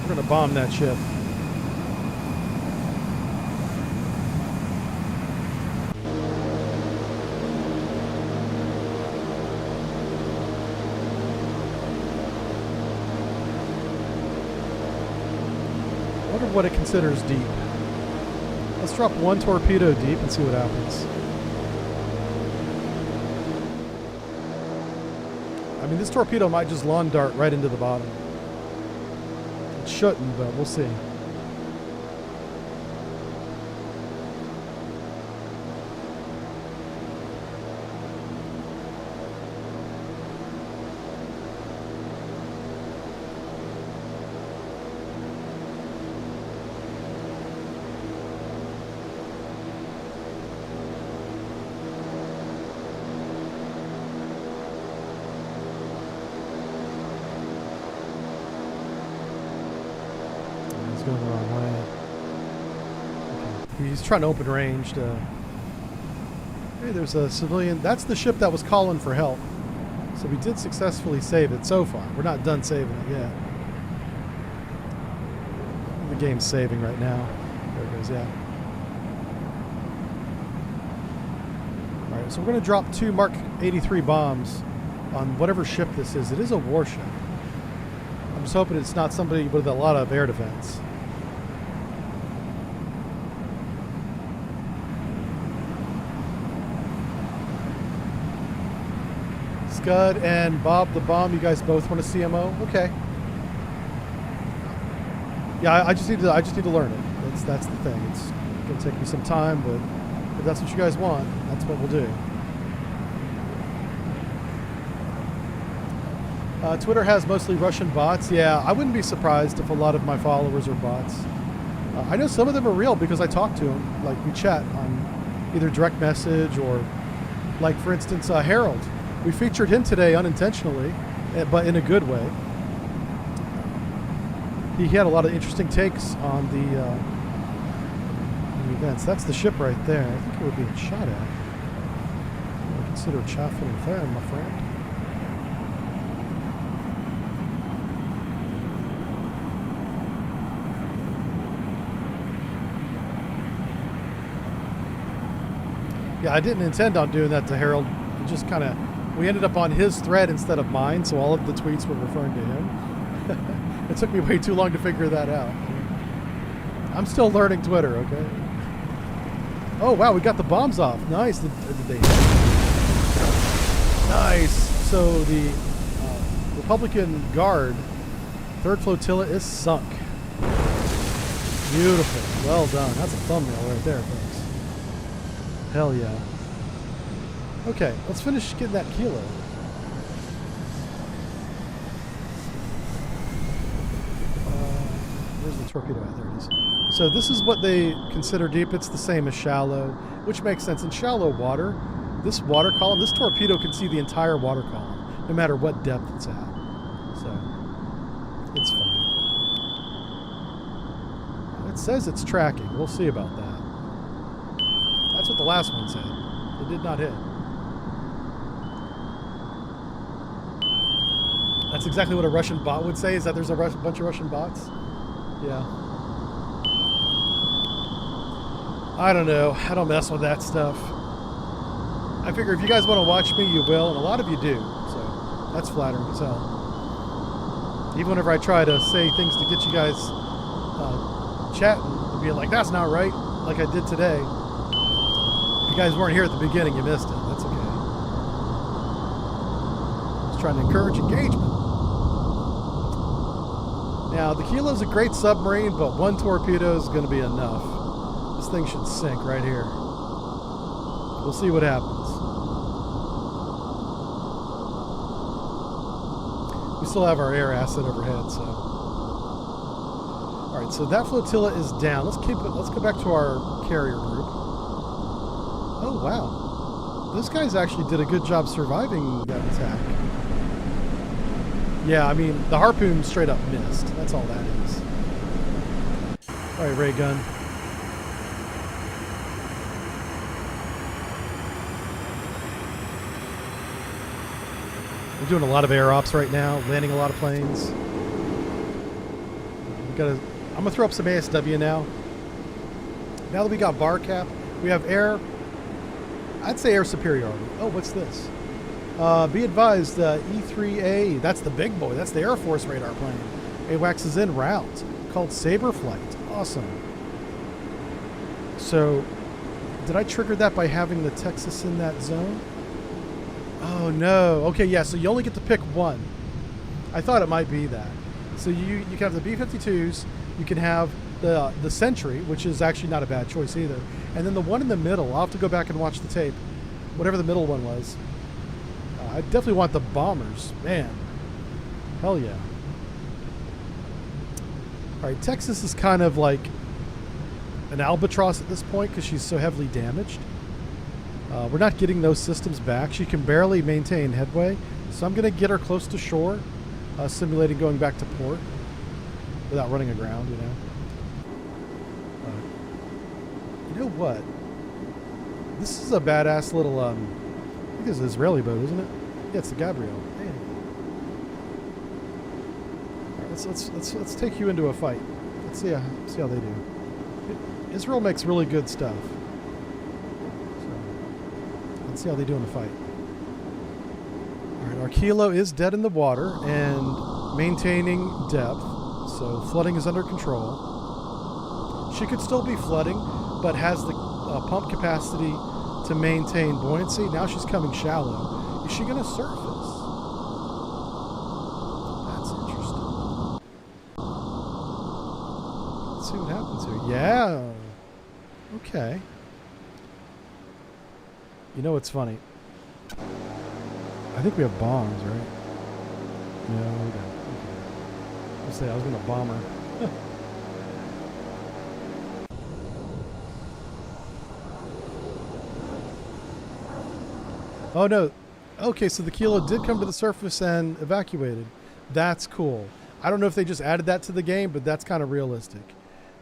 We're gonna bomb that ship. I wonder what it considers deep. Let's drop one torpedo deep and see what happens. I mean, this torpedo might just lawn dart right into the bottom. It shouldn't, but we'll see. Going the wrong way. Okay. He's trying to open range to... Hey, there's a civilian. That's the ship that was calling for help. So we did successfully save it so far. We're not done saving it yet. The game's saving right now. There it goes, yeah. Alright, so we're going to drop 2 Mark 83 bombs on whatever ship this is. It is a warship. I'm just hoping it's not somebody with a lot of air defense. Scud and Bob the Bomb, you guys both want a CMO? Okay. Yeah, I just need to learn it. That's the thing. It's gonna take me some time, but if that's what you guys want, that's what we'll do. Twitter has mostly Russian bots. Yeah, I wouldn't be surprised if a lot of my followers are bots. I know some of them are real because I talk to them. Like, we chat on either direct message or, like, for instance, Harold. We featured him today unintentionally, but in a good way. He had a lot of interesting takes on the events. That's the ship right there. I think it would be a shot at. I consider chaffing and firing, my friend. Yeah, I didn't intend on doing that to Harold. It just kind of, we ended up on his thread instead of mine, so all of the tweets were referring to him. It took me way too long to figure that out. I'm still learning Twitter, okay? Oh, wow, we got the bombs off. Nice. Did they... Nice. So the Republican Guard, 3rd Flotilla, is sunk. Beautiful. Well done. That's a thumbnail right there, folks. Hell yeah. Okay, let's finish getting that kilo. Where's the torpedo at? There it is. So this is what they consider deep. It's the same as shallow, which makes sense. In shallow water, this water column, this torpedo can see the entire water column, no matter what depth it's at. So, it's fine. It says it's tracking. We'll see about that. That's what the last one said. It did not hit. That's exactly what a Russian bot would say, is that there's a bunch of Russian bots? Yeah. I don't know. I don't mess with that stuff. I figure if you guys want to watch me, you will, and a lot of you do. So that's flattering as hell. Even whenever I try to say things to get you guys chatting and being like, that's not right, like I did today. If you guys weren't here at the beginning, you missed it. That's okay. Just trying to encourage engagement. Now, the Kilo's a great submarine, but one torpedo is going to be enough. This thing should sink right here. We'll see what happens. We still have our air asset overhead, so. All right, so that flotilla is down. Let's go back to our carrier group. Oh wow, those guys actually did a good job surviving that attack. Yeah, I mean the harpoon straight up missed. That's all that is. All right, ray gun. We're doing a lot of air ops right now, landing a lot of planes. I'm gonna throw up some ASW now. Now that we got bar cap, we have air. I'd say air superiority. Oh, what's this? Be advised, E3A. That's the big boy. That's the Air Force radar plane. AWACS is en route. Called Saber Flight. Awesome. So, did I trigger that by having the Texas in that zone? Oh no. Okay, yeah. So you only get to pick one. I thought it might be that. So you can have the B-52s. You can have the Sentry, which is actually not a bad choice either. And then the one in the middle. I'll have to go back and watch the tape. Whatever the middle one was. I definitely want the bombers. Man. Hell yeah. Alright, Texas is kind of like an albatross at this point because she's so heavily damaged. We're not getting those systems back. She can barely maintain headway. So I'm going to get her close to shore, simulating going back to port without running aground, you know. You know what? This is a badass little, I think it's an Israeli boat, isn't it? Yeah, it's the Gabriel. Man. All right, let's take you into a fight. Let's see how they do. Israel makes really good stuff. So, let's see how they do in the fight. All right, our Kilo is dead in the water and maintaining depth, so flooding is under control. She could still be flooding, but has the pump capacity to maintain buoyancy. Now she's coming shallow. Is she going to surface? That's interesting. Let's see what happens here. Yeah. Okay. You know what's funny? I think we have bombs, right? No, we don't. Okay. Let's say I was going to bomb her. Oh no. Okay, so the Kilo did come to the surface and evacuated. That's cool. I don't know if they just added that to the game, but that's kind of realistic.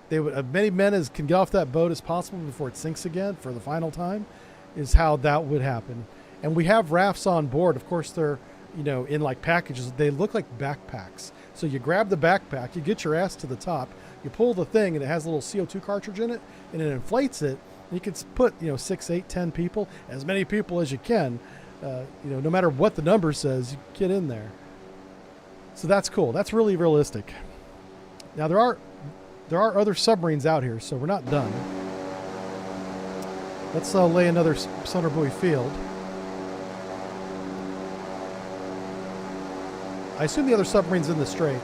They would as many men as can get off that boat as possible before it sinks again for the final time is how that would happen. And we have rafts on board. Of course, they're, you know, in like packages. They look like backpacks. So you grab the backpack, you get your ass to the top, you pull the thing, and it has a little CO2 cartridge in it, and it inflates it. You can put, you know, 6, 8, 10 people, as many people as you can. You know, no matter what the number says, you get in there. So that's cool. That's really realistic. Now there are other submarines out here, so we're not done. Let's lay another sonar buoy field. I assume the other submarine's in the Strait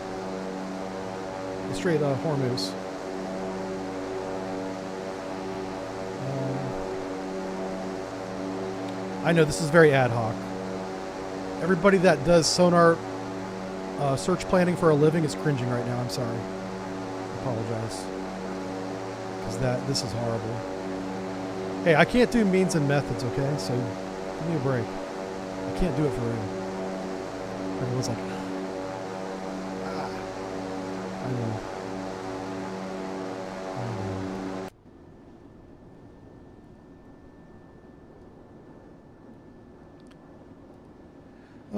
of Hormuz. I know this is very ad hoc. Everybody that does sonar search planning for a living is cringing right now. I'm sorry. I apologize. Because this is horrible. Hey, I can't do means and methods, okay? So give me a break. I can't do it for real. Everyone's like, I know.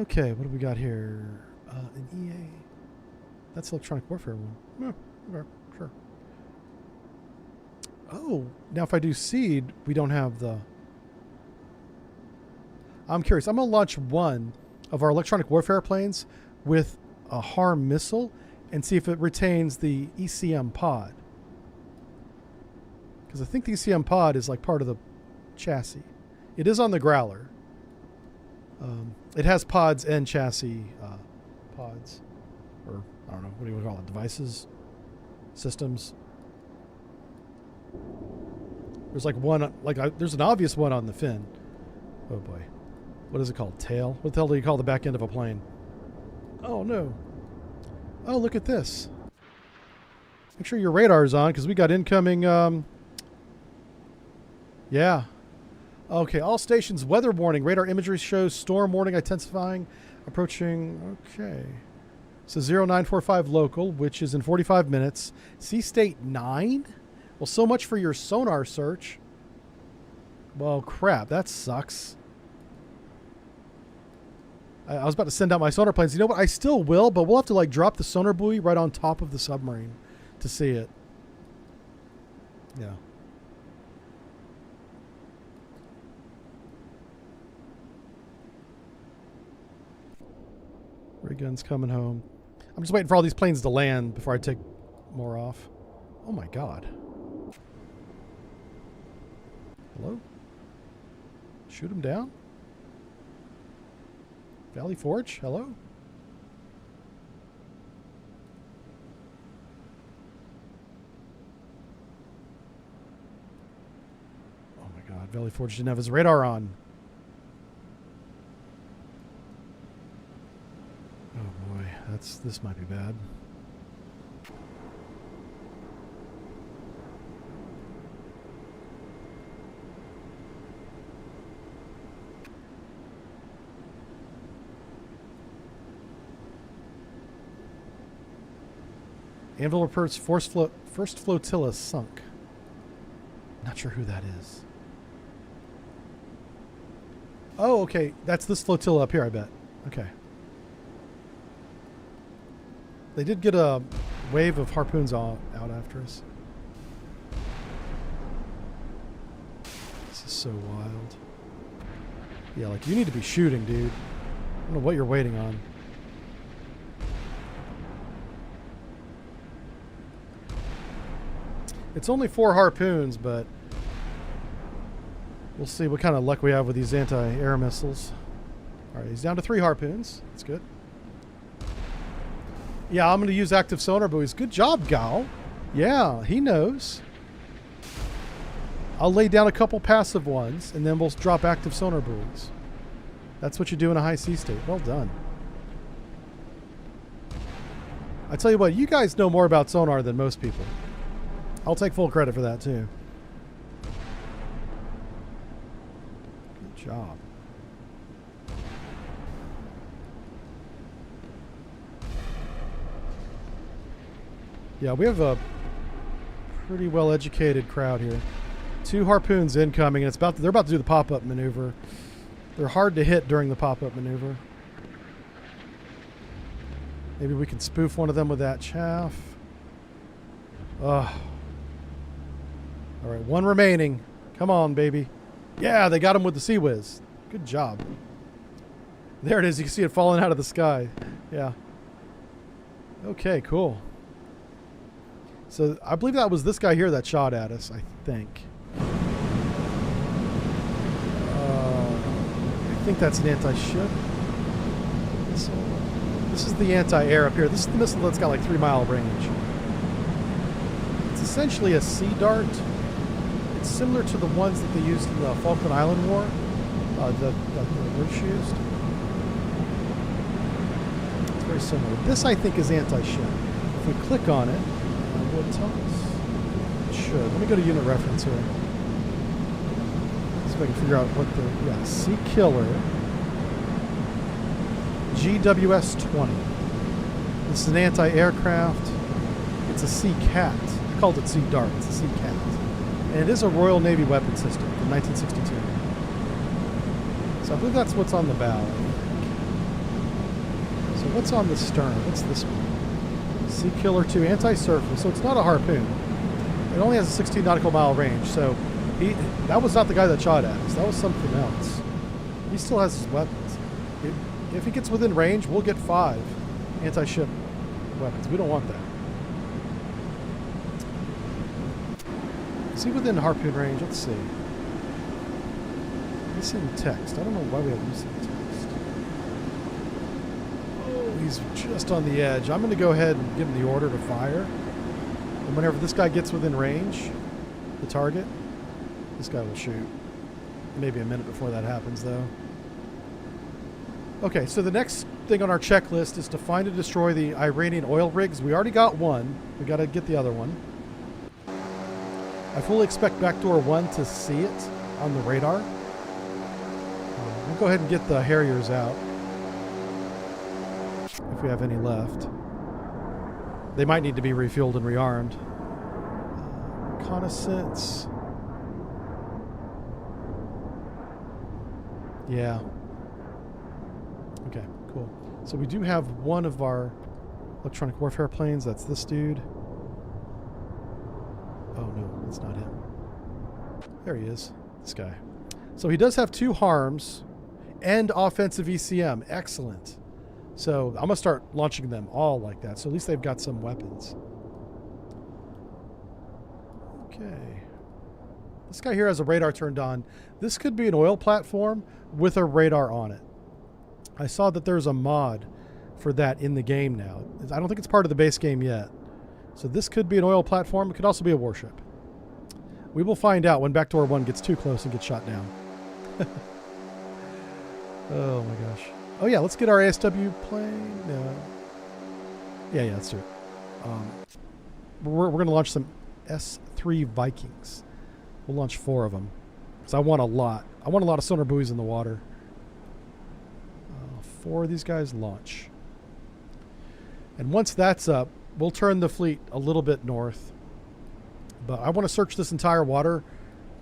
Okay, what do we got here? An EA. That's electronic warfare one. Yeah, okay, sure. Oh, now if I do seed, we don't have the... I'm curious. I'm going to launch one of our electronic warfare planes with a HARM missile and see if it retains the ECM pod. Because I think the ECM pod is like part of the chassis. It is on the Growler. It has pods and chassis pods. Or, I don't know, what do you call it? Devices? Systems? There's like one, there's an obvious one on the fin. Oh boy. What is it called? Tail? What the hell do you call the back end of a plane? Oh no. Oh, look at this. Make sure your radar's on because we got incoming, yeah. Okay, all stations, weather warning. Radar imagery shows storm warning intensifying, approaching, okay. So 0945 local, which is in 45 minutes. Sea state 9? Well, so much for your sonar search. Well, crap, that sucks. I was about to send out my sonar planes. You know what? I still will, but we'll have to like drop the sonar buoy right on top of the submarine to see it. Yeah. Ray gun's coming home. I'm just waiting for all these planes to land before I take more off. Oh my god. Hello? Shoot him down? Valley Forge? Hello? Oh my god, Valley Forge didn't have his radar on. Oh boy, this might be bad. Anvil reports first flotilla sunk. Not sure who that is. Oh, okay. That's this flotilla up here, I bet. Okay. They did get a wave of harpoons out after us. This is so wild. Yeah, like, you need to be shooting, dude. I don't know what you're waiting on. It's only 4 harpoons, but we'll see what kind of luck we have with these anti-air missiles. All right, he's down to 3 harpoons. That's good. Yeah, I'm going to use active sonar buoys. Good job, Gal. Yeah, he knows. I'll lay down a couple passive ones, and then we'll drop active sonar buoys. That's what you do in a high sea state. Well done. I tell you what, you guys know more about sonar than most people. I'll take full credit for that, too. Good job. Yeah, we have a pretty well-educated crowd here. 2 harpoons incoming, and they're about to do the pop-up maneuver. They're hard to hit during the pop-up maneuver. Maybe we can spoof one of them with that chaff. Ugh. All right, 1 remaining. Come on, baby. Yeah, they got him with the Sea Whiz. Good job. There it is. You can see it falling out of the sky. Yeah. Okay, cool. So I believe that was this guy here that shot at us, I think. I think that's an anti-ship missile. This is the anti-air up here. This is the missile that's got like 3-mile range. It's essentially a sea dart. It's similar to the ones that they used in the Falkland Island War, that the British used. It's very similar. This, I think, is anti-ship. If we click on it, will it tell us? It should. Let me go to unit reference here. See if I can figure out what the... Sea Killer. GWS-20. This is an anti-aircraft. It's a Sea Cat. I called it Sea Dart. It's a Sea Cat. And it is a Royal Navy weapon system from 1962. So I believe that's what's on the bow. So what's on the stern? What's this one? Sea Killer 2 anti-surface. So it's not a harpoon. It only has a 16 nautical mile range. So that was not the guy that shot at us. That was something else. He still has his weapons. If he gets within range, we'll get 5 anti-ship weapons. We don't want that. Is he within harpoon range? Let's see. Missing text. I don't know why we have missing text. Oh, he's just on the edge. I'm going to go ahead and give him the order to fire. And whenever this guy gets within range, the target, this guy will shoot. Maybe a minute before that happens, though. Okay, so the next thing on our checklist is to find and destroy the Iranian oil rigs. We already got one. We got to get the other one. I fully expect backdoor 1 to see it on the radar. We'll go ahead and get the Harriers out, if we have any left. They might need to be refueled and rearmed. Reconnaissance. Yeah. Okay, cool. So we do have one of our electronic warfare planes. That's this dude. Oh no, that's not him. There he is, this guy. So he does have 2 harms and offensive ECM. Excellent. So I'm going to start launching them all like that. So at least they've got some weapons. Okay. This guy here has a radar turned on. This could be an oil platform with a radar on it. I saw that there's a mod for that in the game now. I don't think it's part of the base game yet. So this could be an oil platform. It could also be a warship. We will find out when backdoor 1 gets too close and gets shot down. Oh my gosh. Oh yeah, let's get our ASW plane. No. Yeah, let's do it. We're going to launch some S3 Vikings. We'll launch 4 of them. Because I want a lot. I want a lot of sonar buoys in the water. 4 of these guys launch. And once that's up, we'll turn the fleet a little bit north. But I want to search this entire water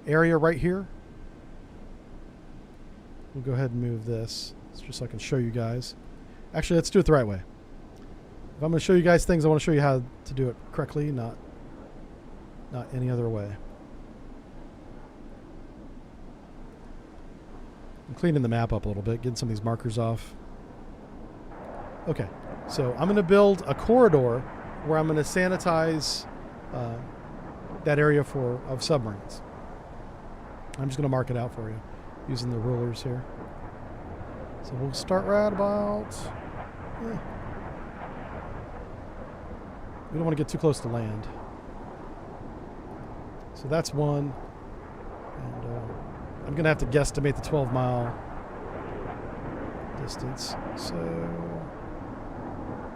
area right here. We'll go ahead and move this. It's just so I can show you guys. Actually, let's do it the right way. If I'm going to show you guys things, I want to show you how to do it correctly, not any other way. I'm cleaning the map up a little bit, getting some of these markers off. Okay, so I'm going to build a corridor where I'm going to sanitize that area of submarines. I'm just going to mark it out for you using the rulers here. So we'll start right about... We don't want to get too close to land. So that's one. And I'm going to have to guesstimate the 12-mile distance. So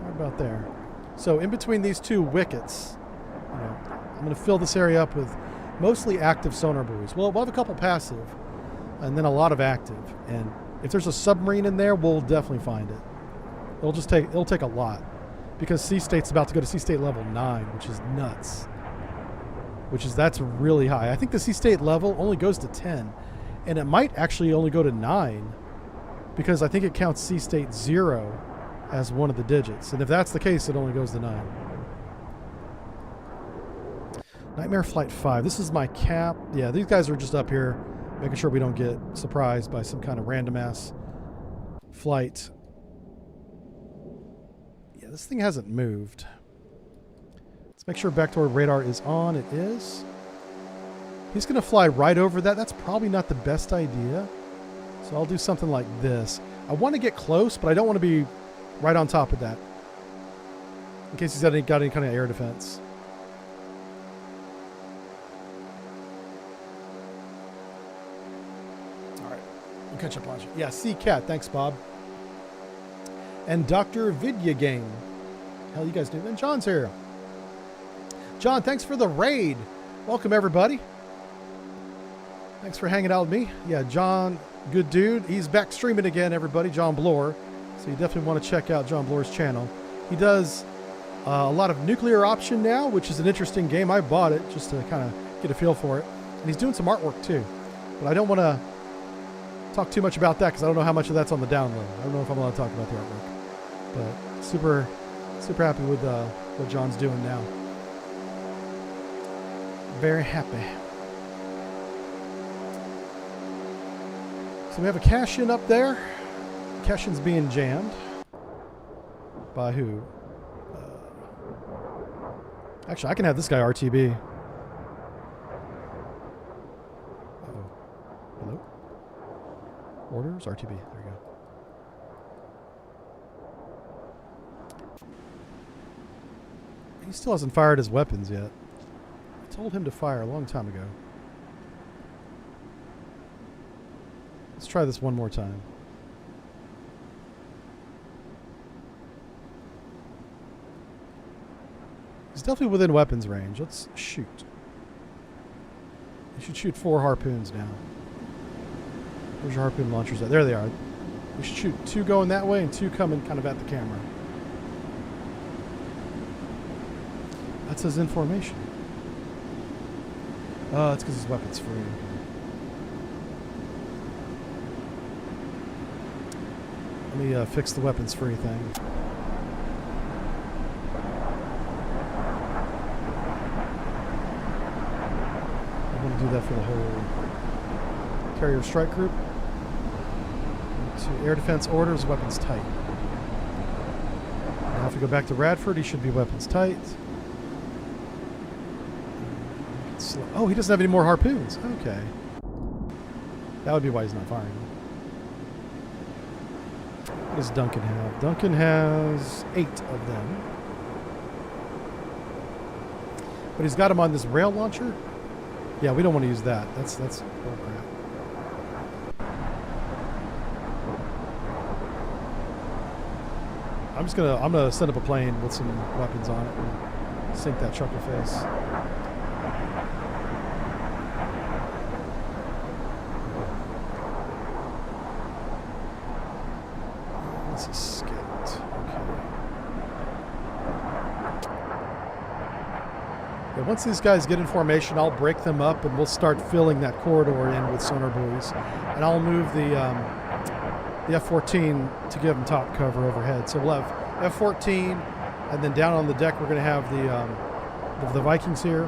right about there. So in between these 2 wickets, I'm going to fill this area up with mostly active sonar buoys. We'll have a couple passive and then a lot of active. And if there's a submarine in there, we'll definitely find it. It'll take a lot because Sea State's about to go to Sea State level 9, which is nuts. That's really high. I think the Sea State level only goes to 10, and it might actually only go to 9 because I think it counts Sea State 0 as one of the digits. And if that's the case, it only goes to 9. Nightmare Flight 5. This is my cap. Yeah, these guys are just up here making sure we don't get surprised by some kind of random ass flight. Yeah, this thing hasn't moved. Let's make sure backdoor radar is on. It is. He's going to fly right over that. That's probably not the best idea. So I'll do something like this. I want to get close, but I don't want to be right on top of that in case he's got any kind of air defense. We'll catch up on you. Yeah, Sea Cat. Thanks, Bob. And Dr. Vidya Game. Hell, you guys do. And John's here. John, thanks for the raid. Welcome, everybody. Thanks for hanging out with me. Yeah, John, good dude. He's back streaming again, everybody. John Bloor. So you definitely want to check out John Bloor's channel. He does a lot of Nuclear Option now, which is an interesting game. I bought it just to kind of get a feel for it. And he's doing some artwork, too. But I don't want to talk too much about that because I don't know how much of that's on the download. I don't know if I'm allowed to talk about the artwork. But super happy with what John's doing now. Very happy. So we have a cash-in up there. Cash-in's being jammed. By who? Actually, I can have this guy RTB. Uh-oh. Hello? Orders? RTB. There you go. He still hasn't fired his weapons yet. I told him to fire a long time ago. Let's try this one more time. He's definitely within weapons range. Let's shoot. You should shoot 4 harpoons now. Where's your harpoon launchers at? There they are. We should shoot 2 going that way and 2 coming kind of at the camera. That says in formation. It's because his weapon's free. Let me fix the weapons free thing. I want to do that for the whole carrier strike group. To air defense orders, weapons tight. Now if we go back to Radford, he should be weapons tight. Oh, he doesn't have any more harpoons. Okay. That would be why he's not firing. What does Duncan have? Duncan has 8 of them. But he's got them on this rail launcher? Yeah, we don't want to use that. That's oh crap. I'm gonna send up a plane with some weapons on it and sink that trucker face. This is skipped. Okay. Yeah, once these guys get in formation, I'll break them up and we'll start filling that corridor in with sonar buoys. And I'll move the F-14 to give them top cover overhead. So we'll have F-14, and then down on the deck we're going to have the Vikings here.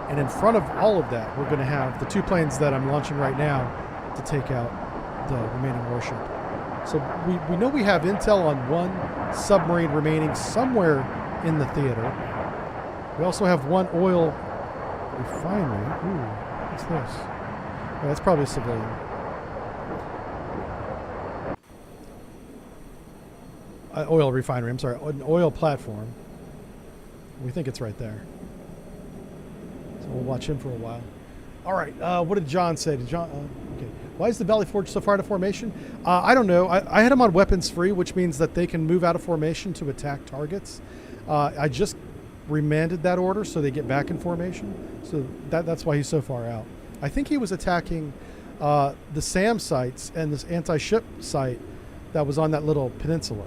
And in front of all of that, we're going to have the 2 planes that I'm launching right now to take out the remaining warship. So we know we have intel on 1 submarine remaining somewhere in the theater. We also have 1 oil refinery. Ooh, what's this? Oh, that's probably a civilian. Oil refinery, I'm sorry, an oil platform. We think it's right there. So we'll watch him for a while. All right, what did John say? Did John? Okay. Why is the Valley Forge so far out of formation? I don't know. I had them on weapons free, which means that they can move out of formation to attack targets. I just remanded that order so they get back in formation. So that's why he's so far out. I think he was attacking the SAM sites and this anti-ship site that was on that little peninsula.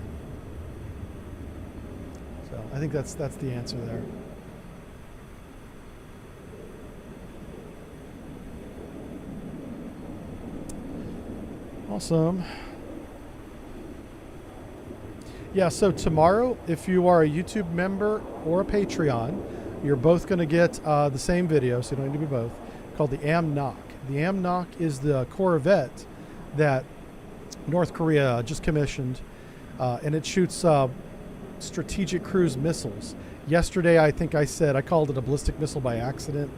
So I think that's the answer there. Awesome. Yeah, so tomorrow, if you are a YouTube member or a Patreon, you're both going to get the same video, so you don't need to be both, called the AMNOC. The AMNOC is the corvette that North Korea just commissioned, and it shoots strategic cruise missiles. Yesterday, I think I called it a ballistic missile by accident.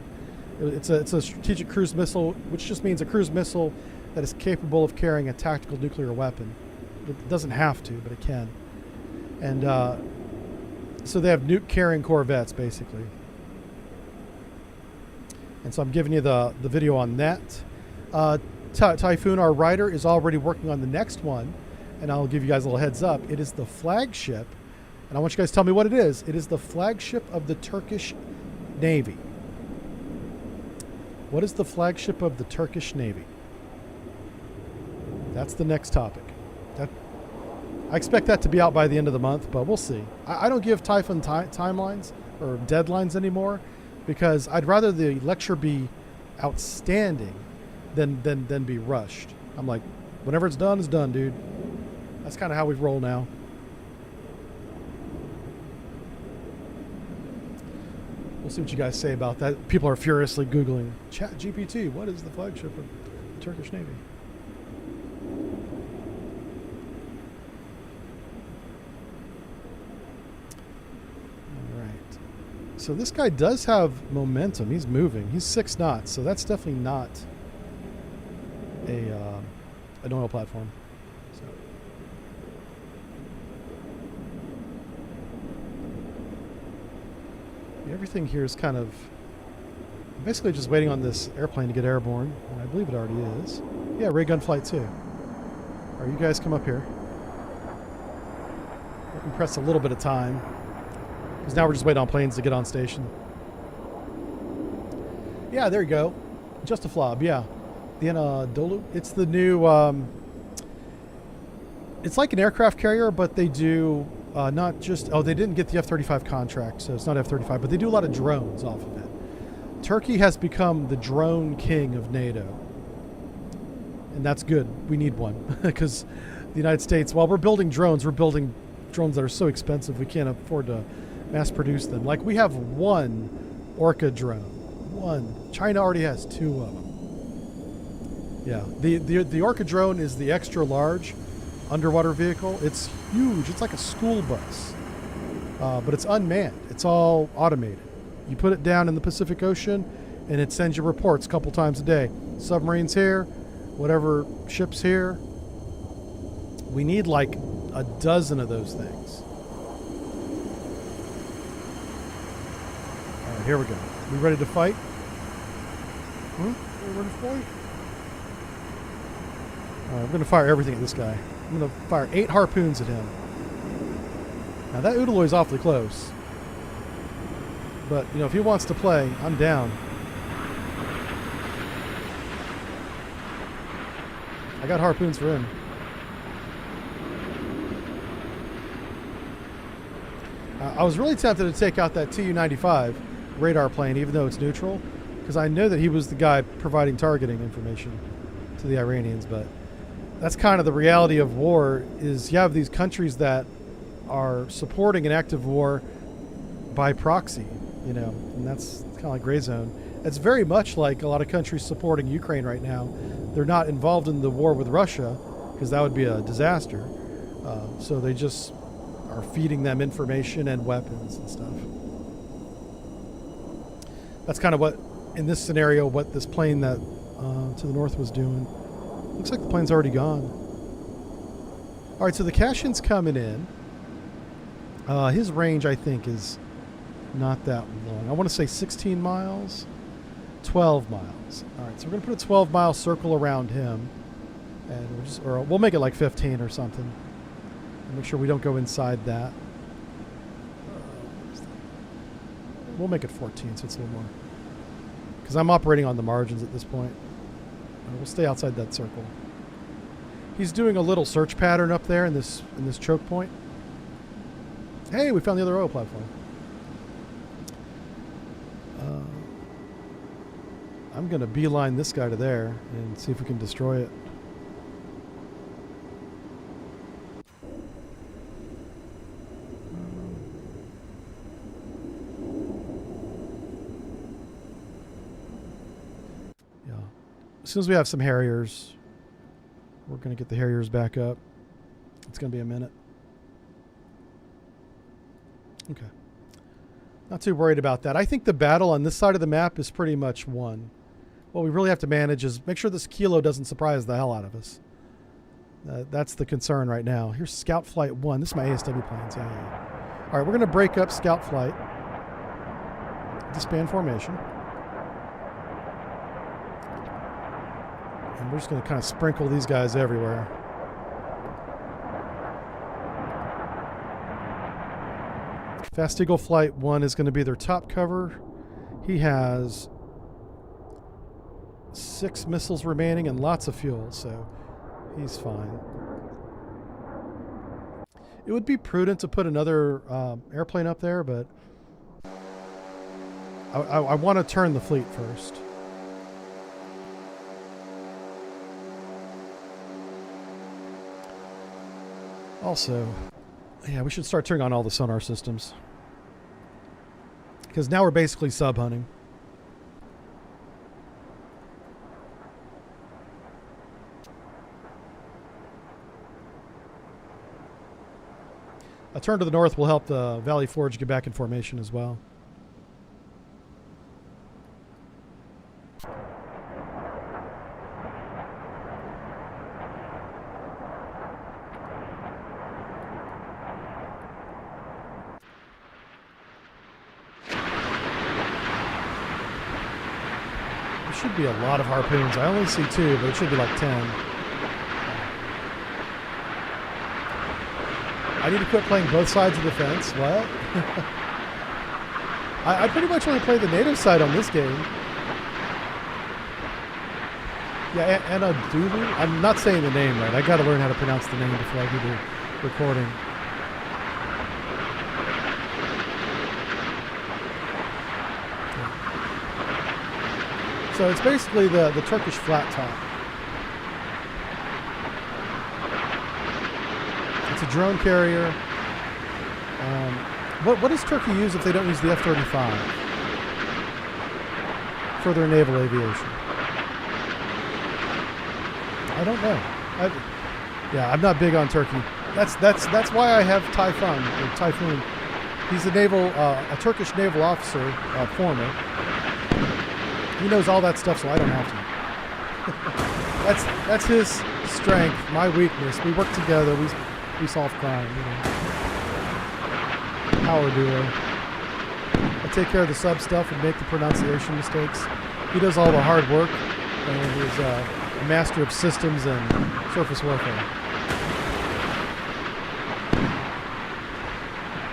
It's a strategic cruise missile, which just means a cruise missile that is capable of carrying a tactical nuclear weapon. It doesn't have to, but it can. And so they have nuke-carrying corvettes, basically. And so I'm giving you the video on that. Typhoon, our writer, is already working on the next one, and I'll give you guys a little heads up. It is the flagship, and I want you guys to tell me what it is. It is the flagship of the Turkish Navy. What is the flagship of the Turkish Navy? That's the next topic. I expect that to be out by the end of the month, but we'll see. I don't give Typhoon timelines or deadlines anymore because I'd rather the lecture be outstanding than be rushed. I'm like, whenever it's done, dude. That's kind of how we roll now. We'll see what you guys say about that. People are furiously Googling Chat GPT. What is the flagship of the Turkish Navy? All right. So this guy does have momentum. He's moving. He's 6 knots. So that's definitely not an oil platform. So. Everything here is kind of basically just waiting on this airplane to get airborne, and I believe it already is. Yeah, ray gun flight 2. All right, you guys come up here. We can press a little bit of time, because now we're just waiting on planes to get on station. Yeah, there you go. Just a flob, yeah. The Anadolu. It's the new, it's like an aircraft carrier, but they do not just, they didn't get the F-35 contract, so it's not F-35, but they do a lot of drones off of it. Turkey has become the drone king of NATO. And that's good. We need one. Because the United States, while we're building drones that are so expensive we can't afford to mass produce them. Like, we have one Orca drone. One. China already has 2 of them. Yeah. The Orca drone is the extra large underwater vehicle. It's huge. It's like a school bus, but it's unmanned. It's all automated. You put it down in the Pacific Ocean and it sends you reports a couple times a day. Submarines here, whatever ships here. We need like a dozen of those things. All right, here we go. We ready to fight? We ready to fight? All right, we're going to fire everything at this guy. I'm going to fire 8 harpoons at him. Now that Udaloy's awfully close. But, you know, if he wants to play, I'm down. I got harpoons for him. I was really tempted to take out that Tu-95 radar plane, even though it's neutral, because I know that he was the guy providing targeting information to the Iranians, but that's kind of the reality of war, is you have these countries that are supporting an active war by proxy, you know, and that's kind of like gray zone. It's very much like a lot of countries supporting Ukraine right now. They're not involved in the war with Russia because that would be a disaster. So they just are feeding them information and weapons and stuff. That's kind of what, in this scenario, what this plane that to the north was doing. Looks like the plane's already gone. All right, so the Kashin's coming in. His range, I think, is not that long. I want to say 16 miles, 12 miles. All right, so we're going to put a 12-mile circle around him, and we'll make it like 15 or something. Make sure we don't go inside that. We'll make it 14, so it's a little more. Because I'm operating on the margins at this point. We'll stay outside that circle. He's doing a little search pattern up there in this choke point. Hey, we found the other oil platform. I'm going to beeline this guy to there and see if we can destroy it. Yeah. As soon as we have some Harriers, we're going to get the Harriers back up. It's going to be a minute. Okay. Not too worried about that. I think the battle on this side of the map is pretty much won. What we really have to manage is make sure this Kilo doesn't surprise the hell out of us. That's the concern right now. Here's Scout Flight 1. This is my ASW planes. Yeah. All right, we're going to break up Scout Flight. Disband formation. And we're just going to kind of sprinkle these guys everywhere. Fast Eagle Flight 1 is going to be their top cover. He has 6 missiles remaining and lots of fuel, so he's fine. It would be prudent to put another airplane up there, but I want to turn the fleet first. Also, yeah, we should start turning on all the sonar systems. Because now we're basically sub-hunting. A turn to the north will help the Valley Forge get back in formation as well. There should be a lot of harpoons. I only see 2, but it should be like 10. I need to quit playing both sides of the fence. What? I pretty much only play the native side on this game. Yeah, Anna Dulu. I'm not saying the name right. I got to learn how to pronounce the name before I do the recording. So it's basically the Turkish flat top. It's a drone carrier. What does Turkey use if they don't use the F-35 for their naval aviation? I don't know. I'm not big on Turkey. That's why I have Typhoon. He's a Turkish naval officer, former. He knows all that stuff, so I don't have to. That's his strength, my weakness. We work together. We solve crime. You know. Power duo. I take care of the sub stuff and make the pronunciation mistakes. He does all the hard work, and he's a master of systems and surface warfare.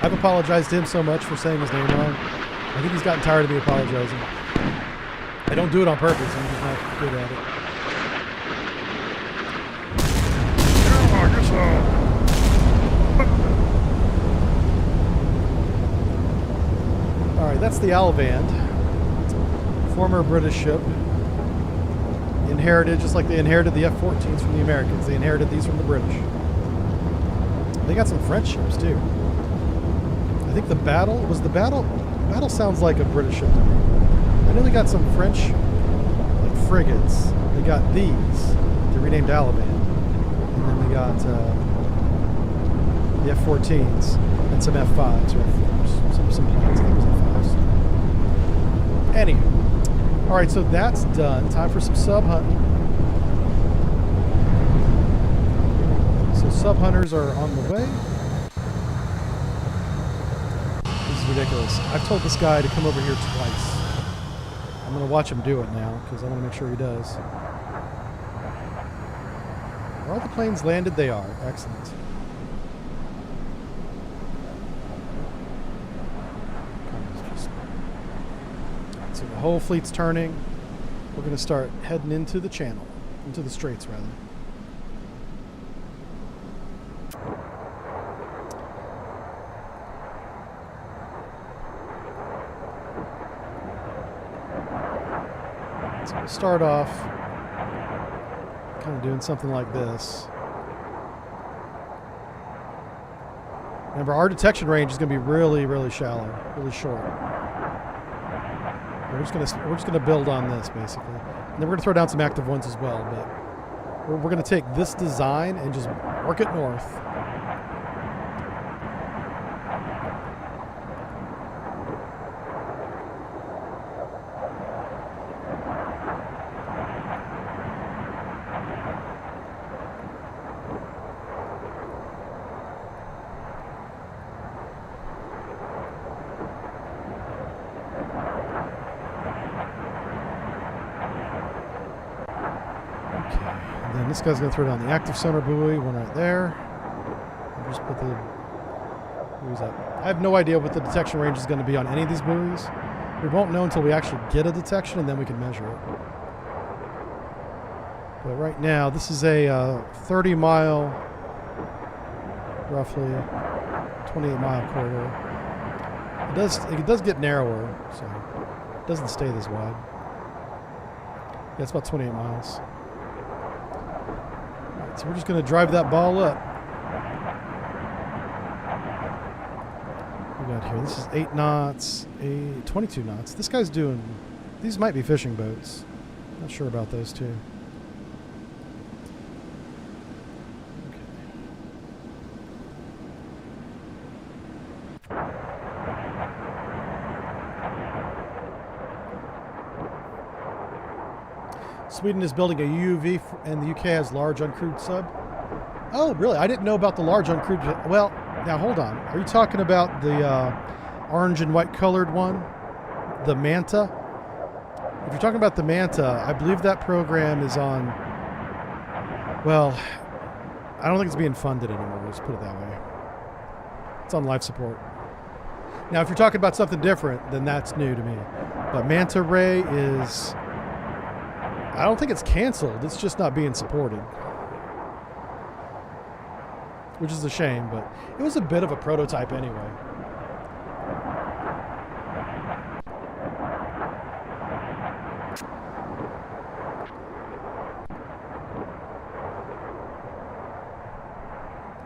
I've apologized to him so much for saying his name wrong. I think he's gotten tired of me apologizing. I don't do it on purpose. I'm just not good at it. Alright, that's the Alvand. Former British ship. Inherited, just like they inherited the F-14s from the Americans. They inherited these from the British. They got some French ships, too. I think the Battle sounds like a British ship to me. I know they got some French, like, frigates. They got these. They're renamed Alabama. And then they got the F-14s and some F-5s or F-4s. Some planes. I think it was F-5s. Anyway. Alright, so that's done. Time for some sub-hunting. So sub-hunters are on the way. This is ridiculous. I've told this guy to come over here twice. I'm going to watch him do it now, because I want to make sure he does. Are all the planes landed? They are. Excellent. So the whole fleet's turning. We're going to start heading into the channel. Into the straits, rather. So we'll start off kind of doing something like this. Remember, our detection range is going to be really, really shallow, really short. We're just gonna build on this basically, and then we're gonna throw down some active ones as well. But we're gonna take this design and just work it north. This guy's going to throw down the active sonar buoy, one right there. I'll just put the buoys up. I have no idea what the detection range is going to be on any of these buoys. We won't know until we actually get a detection, and then we can measure it. But right now, this is a 30-mile, roughly 28-mile corridor. It does get narrower, so it doesn't stay this wide. Yeah, it's about 28 miles. So we're just going to drive that ball up. We're we got here? This is 8 knots, 22 knots. This guy's doing... These might be fishing boats. Not sure about those two. Sweden is building a UUV and the UK has large uncrewed sub. Oh, really? I didn't know about the large uncrewed. Well, now hold on. Are you talking about the orange and white colored one? The Manta? If you're talking about the Manta, I believe that program is on... Well, I don't think it's being funded anymore. Let's put it that way. It's on life support. Now, if you're talking about something different, then that's new to me. But Manta Ray is... I don't think it's canceled. It's just not being supported. Which is a shame, but it was a bit of a prototype anyway.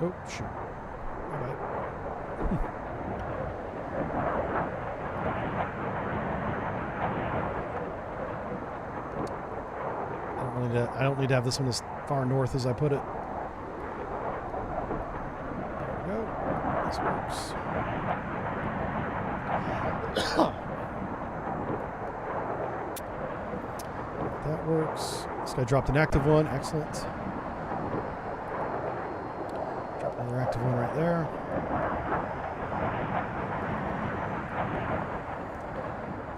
Oh, shoot. All right. I don't need to have this one as far north as I put it. There we go. This works. That works. This guy dropped an active one. Excellent. Drop another active one right there.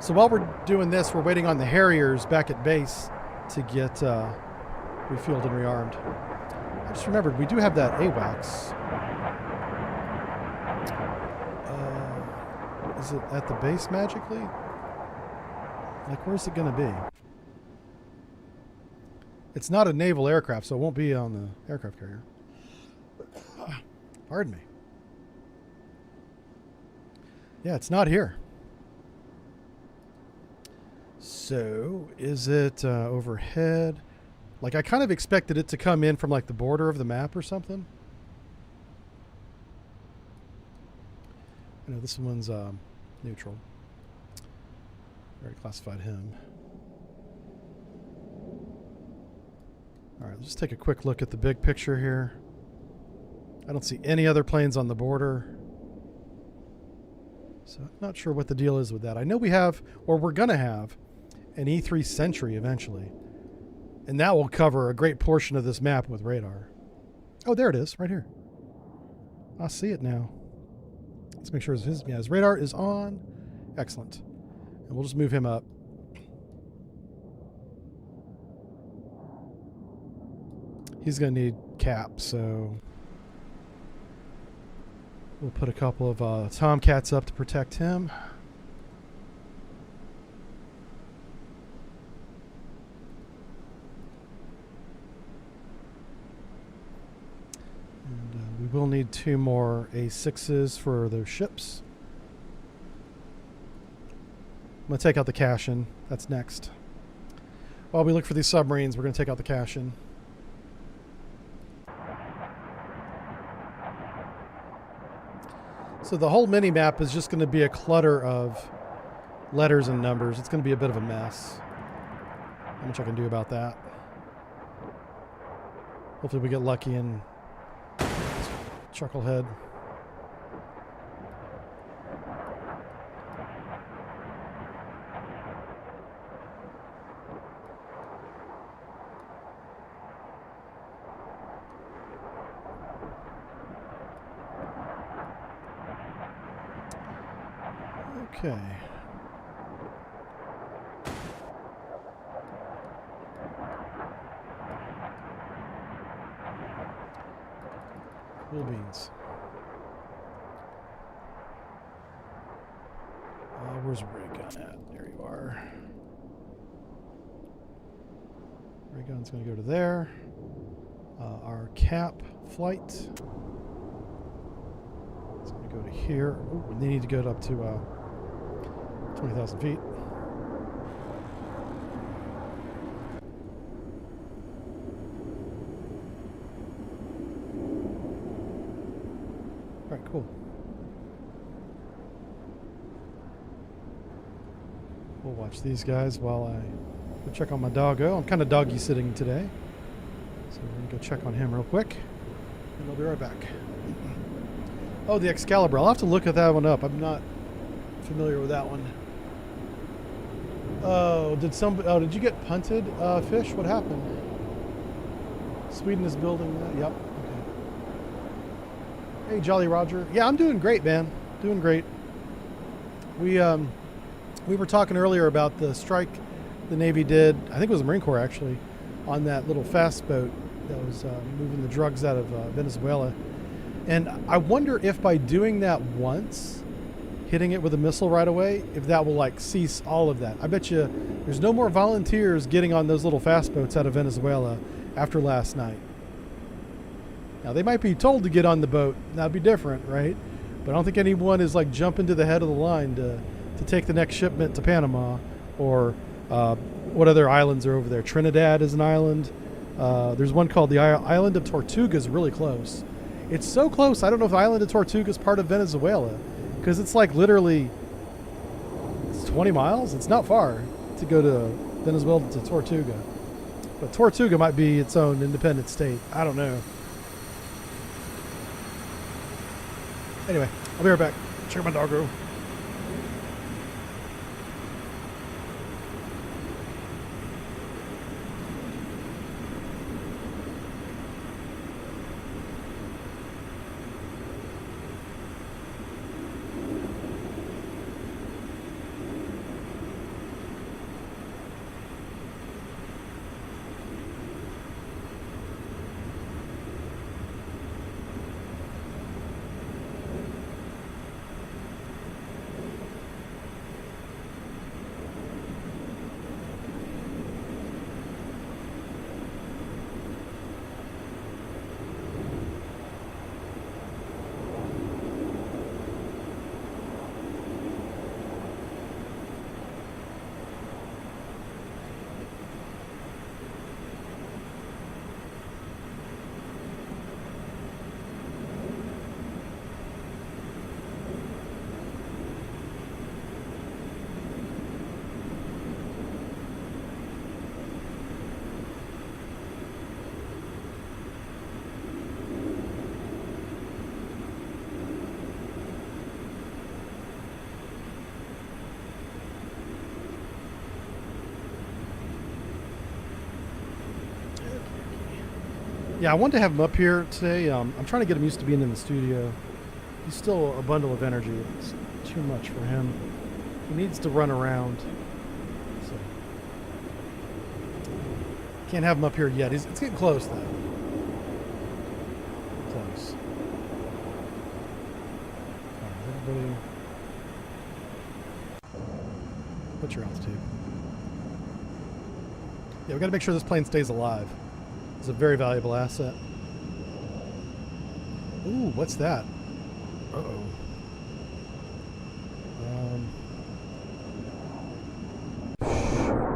So while we're doing this, we're waiting on the Harriers back at base to get refueled and rearmed. I just remembered we do have that AWACS. Is it at the base magically? Like, where's it going to be? It's not a naval aircraft, so it won't be on the aircraft carrier. Pardon me. Yeah, it's not here. So, is it overhead? Like, I kind of expected it to come in from, like, the border of the map or something. I know this one's neutral. Already classified him. All right, let's just take a quick look at the big picture here. I don't see any other planes on the border. So I'm not sure what the deal is with that. I know we have, or we're going to have, an E3 Sentry eventually. And that will cover a great portion of this map with radar. Oh, there it is, right here. I see it now. Let's make sure his radar is on. Excellent. And we'll just move him up. He's going to need cap, so we'll put a couple of Tomcats up to protect him. And we will need 2 more A6s for those ships. I'm going to take out the Cashin. That's next. While we look for these submarines, we're going to take out the Cashin. So the whole mini-map is just going to be a clutter of letters and numbers. It's going to be a bit of a mess. Not much I can do about that. Hopefully we get lucky and Chucklehead. Okay. Cool beans. Where's Ray Gun at? There you are. Ray Gun's going to go to there. Our cap flight. It's going to go to here. Oh, they need to go up to 20,000 feet. All right, cool. We'll watch these guys while I go check on my doggo. I'm kind of doggy sitting today. So we're going to go check on him real quick. And I'll be right back. Oh, the Excalibur. I'll have to look at that one up. I'm not familiar with that one. Oh, did you get punted, Fish? What happened? Sweden is building that. Yep. Okay. Hey, Jolly Roger. Yeah, I'm doing great, man. Doing great. We were talking earlier about the strike the Navy did, I think it was the Marine Corps actually, on that little fast boat that was moving the drugs out of Venezuela. And I wonder if by doing that once, hitting it with a missile right away, if that will like cease all of that. I bet you there's no more volunteers getting on those little fast boats out of Venezuela after last night. Now they might be told to get on the boat, that'd be different, right? But I don't think anyone is like jumping to the head of the line to take the next shipment to Panama, or what other islands are over there? Trinidad is an island. There's one called the Island of Tortuga is really close. It's so close, I don't know if the Island of Tortuga is part of Venezuela, because it's like literally, it's 20 miles? It's not far to go to Venezuela to Tortuga. But Tortuga might be its own independent state. I don't know. Anyway, I'll be right back. Check my doggo. Yeah, I wanted to have him up here today. I'm trying to get him used to being in the studio. He's still a bundle of energy. It's too much for him. He needs to run around. So can't have him up here yet. It's getting close though. Close. All right, everybody, what's your altitude? Yeah, we got to make sure this plane stays alive. It's a very valuable asset. Ooh, what's that? Uh-oh.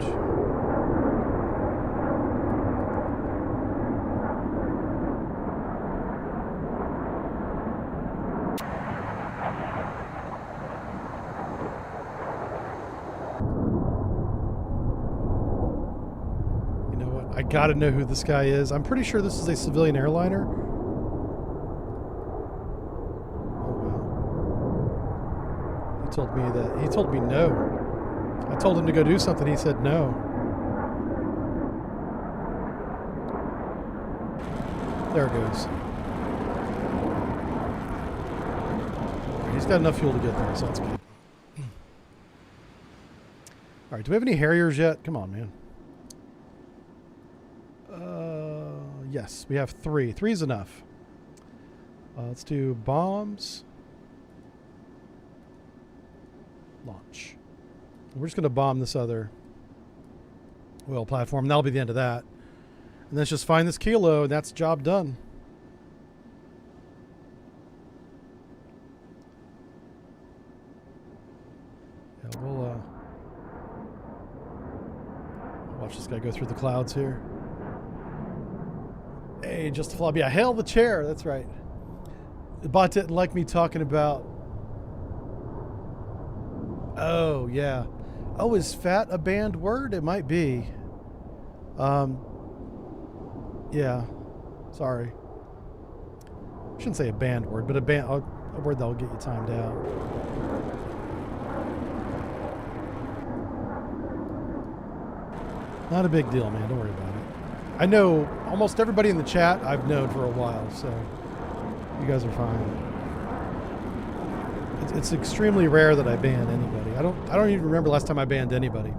Shoot. I gotta know who this guy is. I'm pretty sure this is a civilian airliner. Oh wow. He told me no. I told him to go do something. He said no. There it goes. He's got enough fuel to get there, so that's good. All right, do we have any Harriers yet? Come on, man. Yes, we have 3. 3 is enough. Let's do bombs. Launch. We're just going to bomb this other oil platform. That'll be the end of that. And let's just find this kilo, and that's job done. Yeah, we'll watch this guy go through the clouds here. Hey, just a flop. Yeah, hail the chair. That's right. The bot didn't like me talking about... Oh, yeah. Oh, is fat a banned word? It might be. Yeah. Sorry. I shouldn't say a banned word, but a word that'll get you timed out. Not a big deal, man. Don't worry about it. I know almost everybody in the chat I've known for a while, so you guys are fine. It's extremely rare that I ban anybody. I don't even remember last time I banned anybody.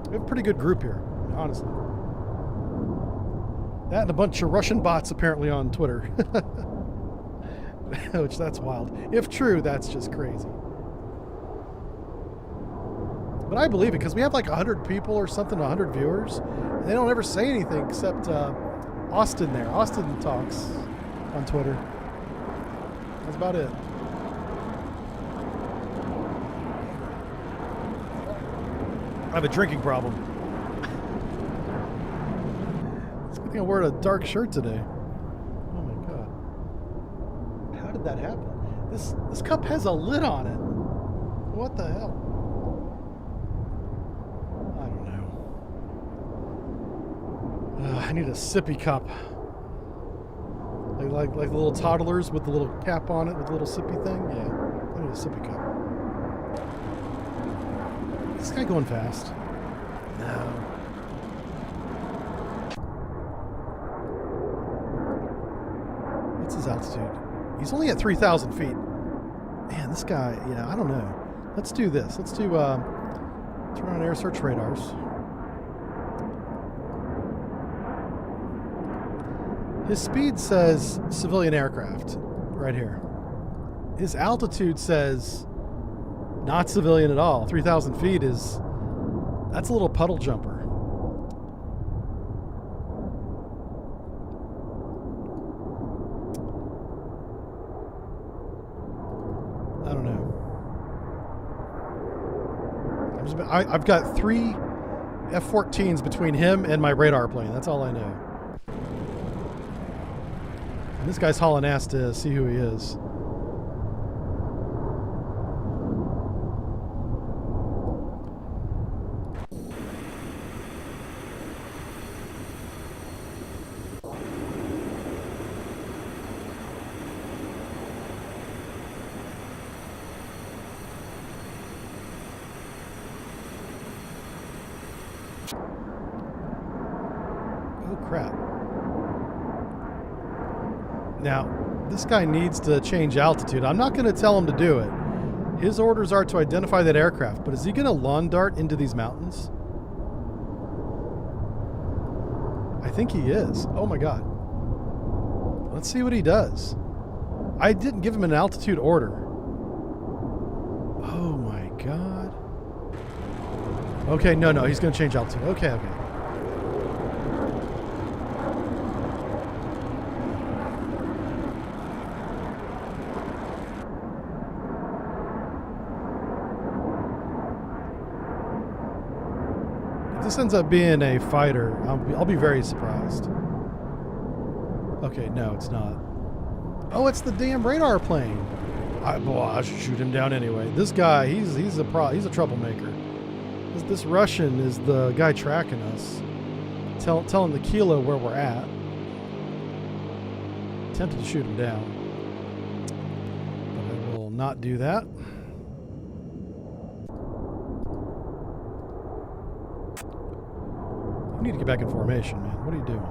We have a pretty good group here, honestly. That and a bunch of Russian bots apparently on Twitter. Which, that's wild. If true, that's just crazy. But I believe it because we have like 100 people or something, 100 viewers. And they don't ever say anything except Austin there. Austin talks on Twitter. That's about it. I have a drinking problem. It's a good thing I wore a dark shirt today. Oh my god. How did that happen? This cup has a lid on it. What the hell? I don't know. I need a sippy cup. Like the little toddlers with the little cap on it with the little sippy thing? Yeah, I need a sippy cup. Is this guy going fast? No. What's his altitude? He's only at 3,000 feet. Man, this guy, yeah, I don't know. Let's do this. Let's do, turn on air search radars. His speed says civilian aircraft right here. His altitude says not civilian at all. 3,000 feet is, that's a little puddle jumper. I don't know. I've got 3 F-14s between him and my radar plane. That's all I know. And this guy's hauling ass to see who he is. Oh crap. Now, this guy needs to change altitude. I'm not going to tell him to do it. His orders are to identify that aircraft, but is he going to lawn dart into these mountains? I think he is. Oh my god. Let's see what he does. I didn't give him an altitude order. Oh my god. Okay, no, he's going to change altitude. Okay. If this ends up being a fighter, I'll be very surprised. Okay, no, it's not. Oh, it's the damn radar plane. I should shoot him down anyway. This guy, he's a troublemaker. This Russian is the guy tracking us, telling the kilo where we're at. Tempted to shoot him down, but I will not do that. You need to get back in formation, man. What are you doing?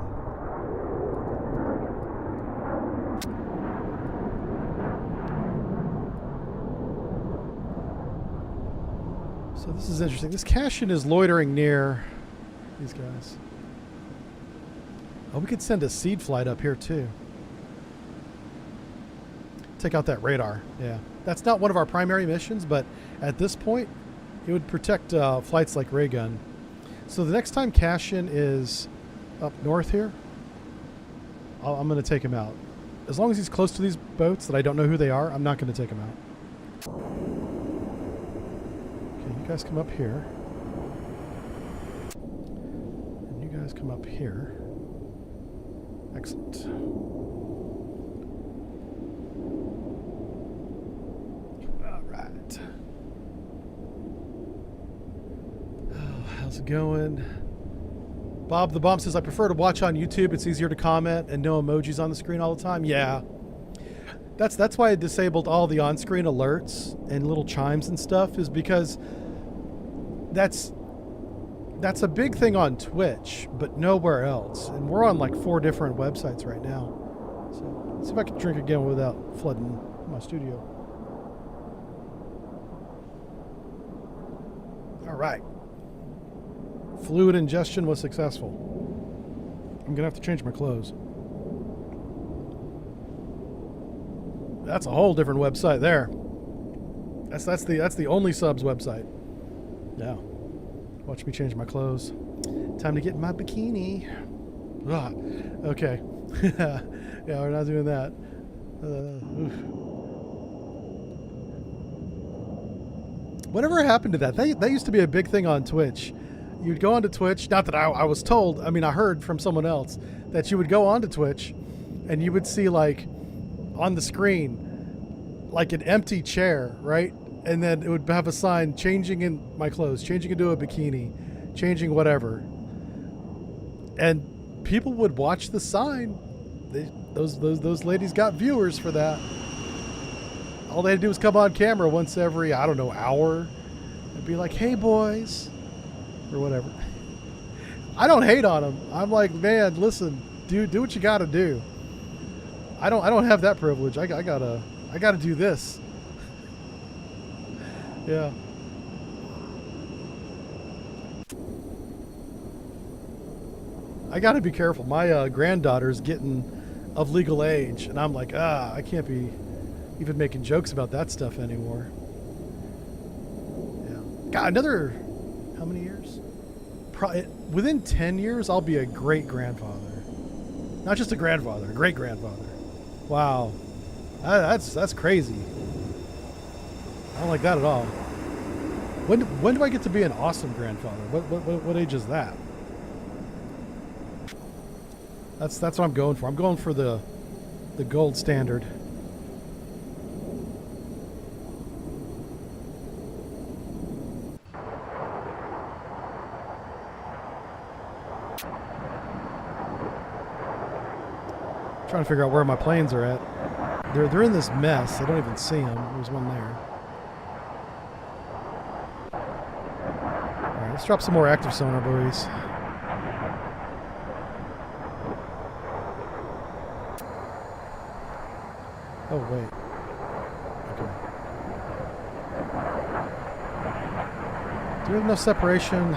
So this is interesting. This Cashin is loitering near these guys. Oh, we could send a seed flight up here too. Take out that radar. Yeah. That's not one of our primary missions, but at this point, it would protect flights like Raygun. So the next time Cashin is up north here, I'm going to take him out. As long as he's close to these boats that I don't know who they are, I'm not going to take him out. Okay, you guys come up here. And you guys come up here. Excellent. All right. going. Bob the Bomb says, I prefer to watch on YouTube. It's easier to comment and no emojis on the screen all the time. Yeah. That's why I disabled all the on-screen alerts and little chimes and stuff, is because that's a big thing on Twitch, but nowhere else. And we're on like 4 different websites right now. So let's see if I can drink again without flooding my studio. All right. Fluid ingestion was successful. I'm gonna have to change my clothes. That's a whole different website there. That's the only subs website. Yeah. Watch me change my clothes. Time to get in my bikini. Ugh. Okay. Yeah, we're not doing that. Whatever happened to that? That used to be a big thing on Twitch. You'd go onto Twitch. Not that I was told. I mean, I heard from someone else that you would go onto Twitch and you would see, like, on the screen, like an empty chair, right? And then it would have a sign, changing in my clothes, changing into a bikini, changing whatever. And people would watch the sign. Those ladies got viewers for that. All they had to do was come on camera once every, I don't know, hour and be like, hey boys, or whatever. I don't hate on them. I'm like, man, listen, do what you gotta do. I don't have that privilege. I gotta do this. Yeah. I gotta be careful. My granddaughter's getting of legal age, and I'm like, I can't be even making jokes about that stuff anymore. Yeah. God, another, how many years? Probably within 10 years, I'll be a great grandfather. Not just a grandfather, a great grandfather. Wow. That's crazy. I don't like that at all. When do I get to be an awesome grandfather? What age is that? That's what I'm going for. I'm going for the gold standard. Trying to figure out where my planes are at. They're in this mess. I don't even see them. There's one there. All right, let's drop some more active sonar buoys. Oh wait. Okay. Do we have enough separation?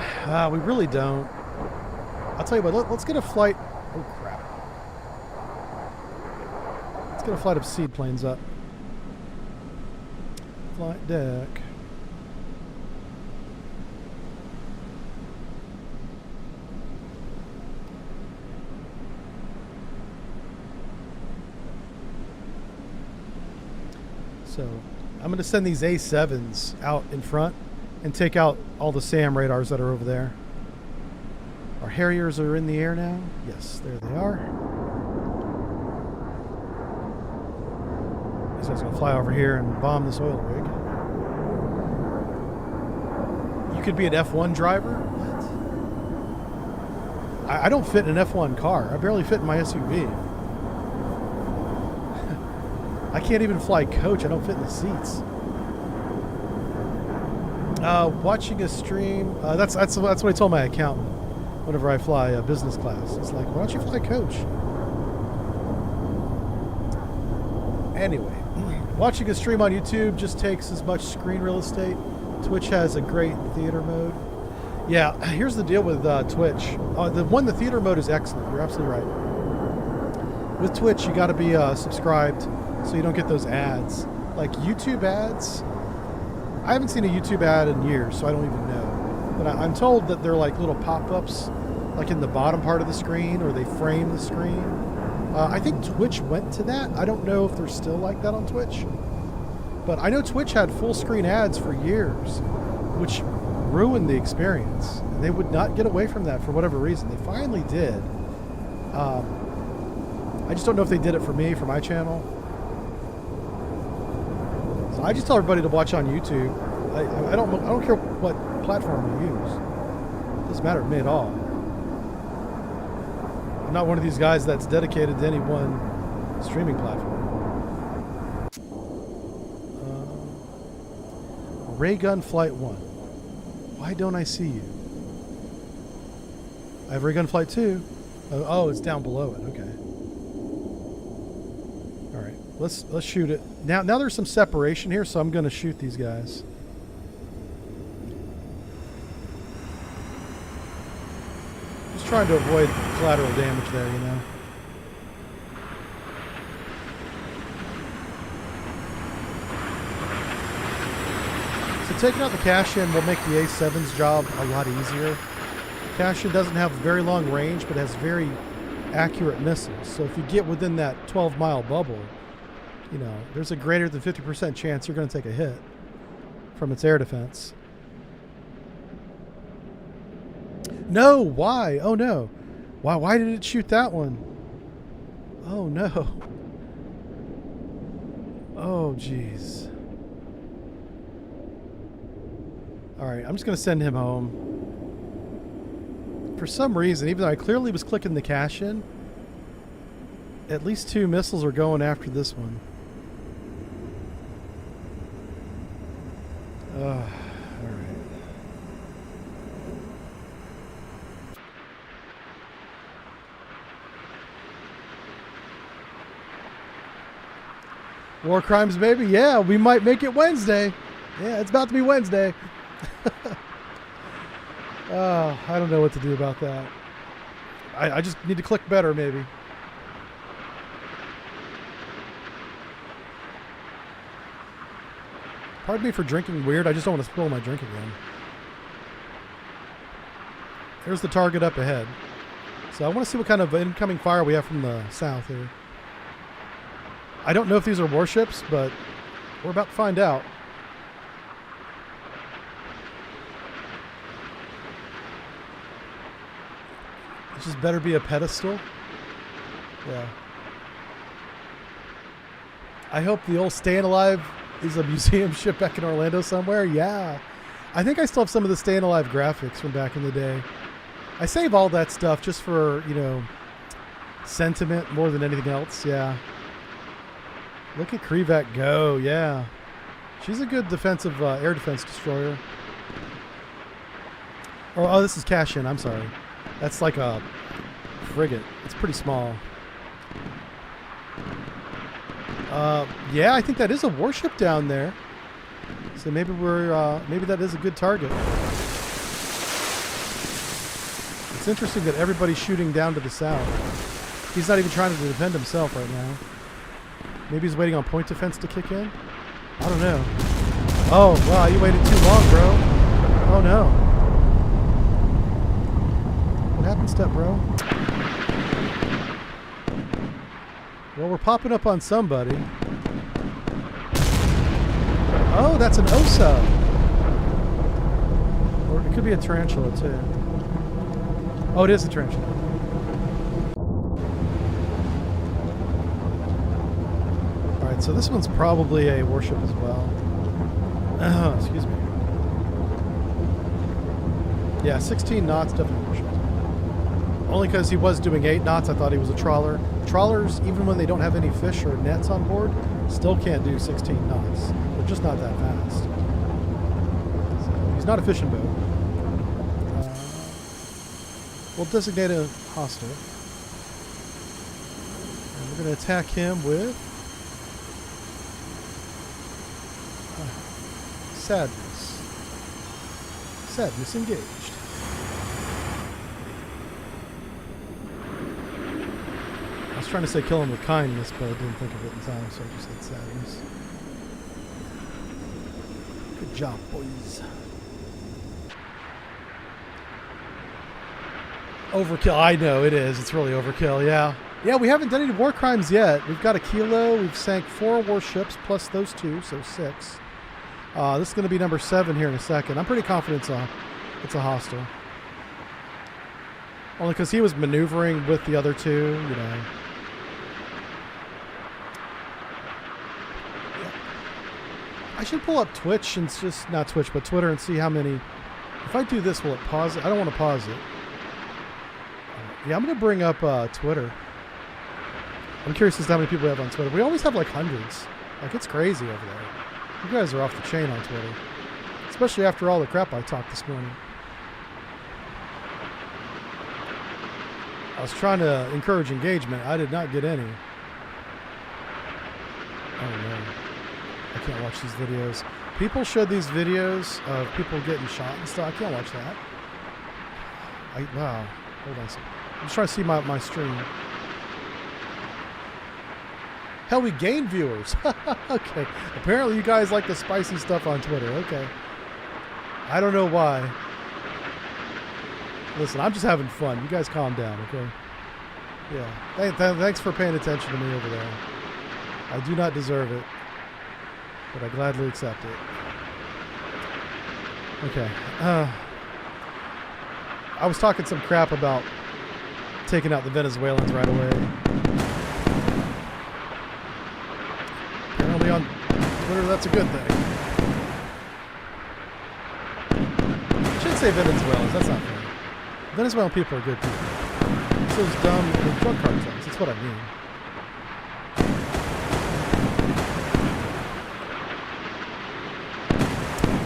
We really don't. I'll tell you what. Let's get a flight. Oh crap. Let's get a flight of seaplanes up. Flight deck. So I'm going to send these A7s out in front and take out all the SAM radars that are over there. Our Harriers are in the air now. Yes, there they are. This guy's going to fly over here and bomb this oil rig. You could be an F1 driver? What? I don't fit in an F1 car. I barely fit in my SUV. I can't even fly coach. I don't fit in the seats. Watching a stream. That's what I told my accountant whenever I fly business class. It's like, why don't you fly coach? Anyway, watching a stream on YouTube just takes as much screen real estate. Twitch has a great theater mode. Yeah, here's the deal with Twitch. The theater mode is excellent. You're absolutely right. With Twitch, you got to be subscribed, so you don't get those ads. Like YouTube ads, I haven't seen a YouTube ad in years, so I don't even know. But I'm told that they're like little pop-ups, like in the bottom part of the screen, or they frame the screen. I think Twitch went to that. I don't know if they're still like that on Twitch. But I know Twitch had full screen ads for years, which ruined the experience. And they would not get away from that for whatever reason. They finally did. I just don't know if they did it for me, for my channel. So I just tell everybody to watch on YouTube. I don't care what platform you use. Doesn't matter to me at all. I'm not one of these guys that's dedicated to any one streaming platform. Ray Gun Flight 1. Why don't I see you? I have Ray Gun Flight 2. Oh, it's down below it. Okay. All right. Let's shoot it. Now there's some separation here, so I'm going to shoot these guys. Just trying to avoid collateral damage there, you know. So taking out the cash-in will make the A7's job a lot easier. Cash-in doesn't have very long range, but has very accurate missiles. So if you get within that 12-mile bubble, you know, there's a greater than 50% chance you're going to take a hit from its air defense. No, why? Oh no. Why did it shoot that one? Oh no. Oh jeez. Alright, I'm just going to send him home. For some reason, even though I clearly was clicking the cash in, at least 2 missiles are going after this one. Alright. War crimes, baby. Yeah, we might make it Wednesday. Yeah, it's about to be Wednesday. Oh, I don't know what to do about that. I just need to click better, maybe. Pardon me for drinking weird. I just don't want to spill my drink again. There's the target up ahead. So I want to see what kind of incoming fire we have from the south here. I don't know if these are warships, but we're about to find out. It just better be a pedestal. Yeah. I hope the old Staying Alive is a museum ship back in Orlando somewhere. Yeah. I think I still have some of the Staying Alive graphics from back in the day. I save all that stuff just for, you know, sentiment more than anything else. Yeah. Look at Krevac go. Yeah. She's a good defensive air defense destroyer. Oh, this is cash-in. I'm sorry. That's like a frigate. It's pretty small. Yeah, I think that is a warship down there. So maybe maybe that is a good target. It's interesting that everybody's shooting down to the south. He's not even trying to defend himself right now. Maybe he's waiting on point defense to kick in. I don't know. Oh, wow, you waited too long, bro. Oh no. What happened, step bro? Well, we're popping up on somebody. Oh, that's an Osa. Or it could be a tarantula too. Oh, it is a tarantula. Alright, so this one's probably a warship as well. Excuse me. Yeah, 16 knots, definitely a warship. Only because he was doing 8 knots, I thought he was a trawler. Trawlers, even when they don't have any fish or nets on board, still can't do 16 knots. They're just not that fast. So he's not a fishing boat. We'll designate a hostile. And we're going to attack him with sadness. Sadness engaged. I was trying to say kill him with kindness, but I didn't think of it in time, so I just said sadness. Good job, boys. Overkill. I know it is. It's really overkill. Yeah. Yeah, we haven't done any war crimes yet. We've got a kilo. We've sank 4 warships plus those 2, so 6. This is going to be number 7 here in a second. I'm pretty confident it's a hostile. Only because he was maneuvering with the other 2, you know. I should pull up Twitch and just, not Twitch, but Twitter and see how many If I do this, will it pause it? I don't want to pause it. Yeah, I'm going to bring up Twitter. I'm curious as to how many people we have on Twitter. We always have like hundreds. Like, it's crazy over there. You guys are off the chain on Twitter. Especially after all the crap I talked this morning. I was trying to encourage engagement. I did not get any. Oh no. I can't watch these videos. People showed these videos of people getting shot and stuff. I can't watch that. Wow. Hold on a second. I'm just trying to see my stream. Hell, we gained viewers. Okay. Apparently you guys like the spicy stuff on Twitter. Okay. I don't know why. Listen, I'm just having fun. You guys calm down, okay? Yeah. Thanks for paying attention to me over there. I do not deserve it, but I gladly accept it. Okay. I was talking some crap about taking out the Venezuelans right away. Apparently on Twitter, that's a good thing. I shouldn't say Venezuelans. That's not fair. Venezuelan people are good people. It's those dumb drug cartels. That's what I mean.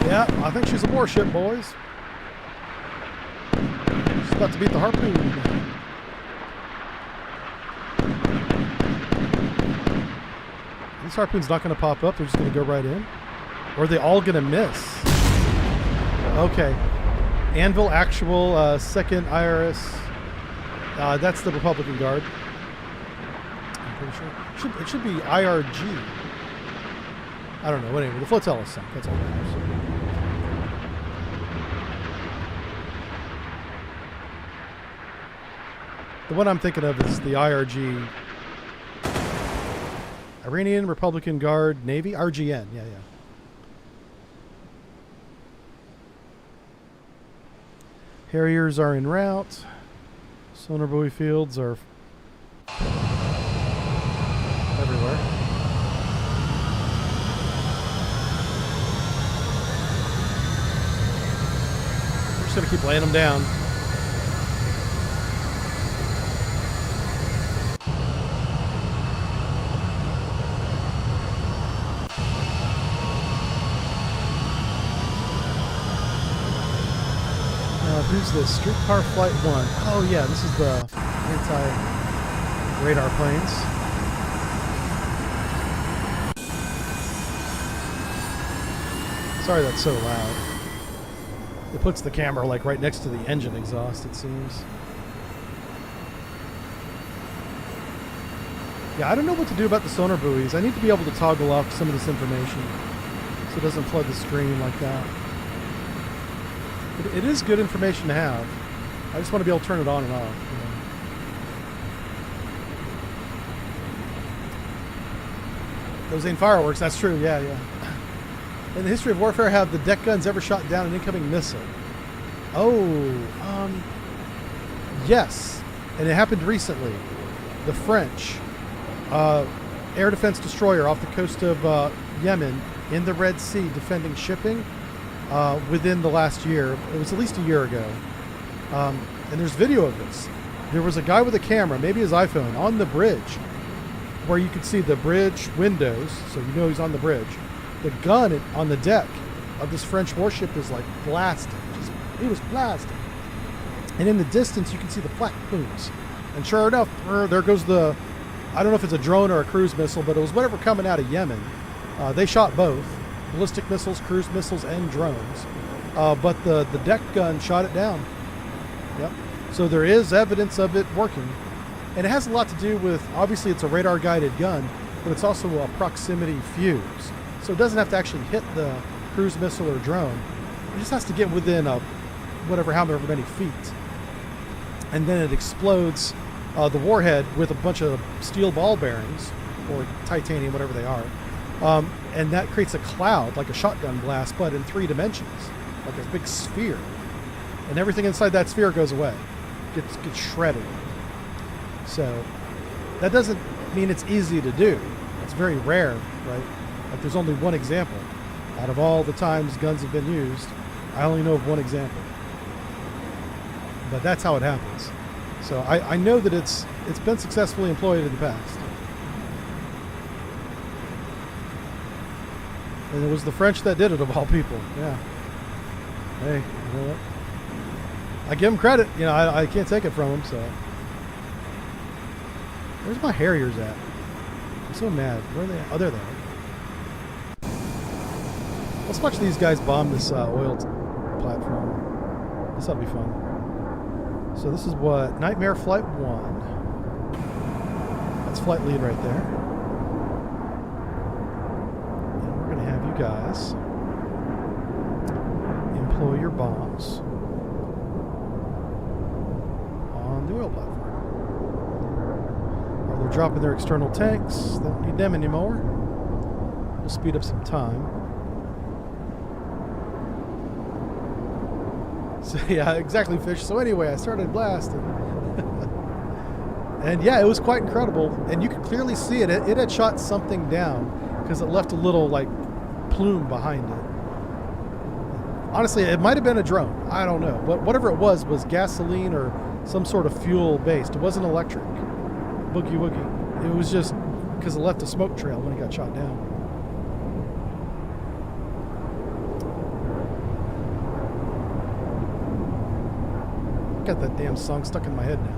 Yeah, I think she's a warship, boys. She's about to beat the harpoon. This harpoon's not going to pop up. They're just going to go right in. Or are they all going to miss? Okay. Anvil Actual, 2nd IRS. That's the Republican Guard. I'm pretty sure. It should be IRG. I don't know. Anyway, the flotilla sunk. That's all that matters. The one I'm thinking of is the IRG. Iranian Republican Guard Navy? RGN. Yeah. Harriers are en route. Sonar buoy fields are everywhere. We're just going to keep laying them down. Who's this? Streetcar Flight 1. Oh yeah, this is the anti-radar planes. Sorry that's so loud. It puts the camera like right next to the engine exhaust, it seems. Yeah, I don't know what to do about the sonar buoys. I need to be able to toggle off some of this information so it doesn't flood the screen like that. It is good information to have. I just want to be able to turn it on and off. You know. Those ain't fireworks, that's true, yeah. In the history of warfare, have the deck guns ever shot down an incoming missile? Yes. And it happened recently. The French air defense destroyer off the coast of Yemen in the Red Sea defending shipping. Within the last year. It was at least a year ago. And there's video of this. There was a guy with a camera, maybe his iPhone, on the bridge where you could see the bridge windows, so you know he's on the bridge. The gun on the deck of this French warship is like blasting. It was blasting. And in the distance, you can see the flak plumes. And sure enough, there goes the, I don't know if it's a drone or a cruise missile, but it was whatever coming out of Yemen. They shot both. Ballistic missiles, cruise missiles, and drones. But the deck gun shot it down. Yep. So there is evidence of it working. And it has a lot to do with, obviously it's a radar-guided gun, but it's also a proximity fuse. So it doesn't have to actually hit the cruise missile or drone. It just has to get within however many feet. And then it explodes the warhead with a bunch of steel ball bearings, or titanium, whatever they are. And that creates a cloud, like a shotgun blast, but in 3 dimensions, like a big sphere. And everything inside that sphere goes away, gets shredded. So that doesn't mean it's easy to do. It's very rare, right? Like there's only one example. Out of all the times guns have been used, I only know of one example. but that's how it happens. So I know that it's been successfully employed in the past. And it was the French that did it, of all people. Yeah. Hey, you know what? I give them credit. You know, I can't take it from them, so. Where's my Harriers at? I'm so mad. Where are they at? Oh, there they are. Let's watch these guys bomb this oil platform. This ought to be fun. So this is what? Nightmare Flight 1. That's flight lead right there. And we're going to have you guys employ your bombs on the oil platform. Or they're dropping their external tanks. They don't need them anymore. We'll speed up some time. So yeah, exactly, Fish. So anyway, I started blasting. And yeah, it was quite incredible. And you could clearly see it. It had shot something down because it left a little, like, plume behind it. Honestly, it might have been a drone. I don't know. But whatever it was gasoline or some sort of fuel based. It wasn't electric. Boogie woogie. It was just because it left a smoke trail when it got shot down. Got that damn song stuck in my head now.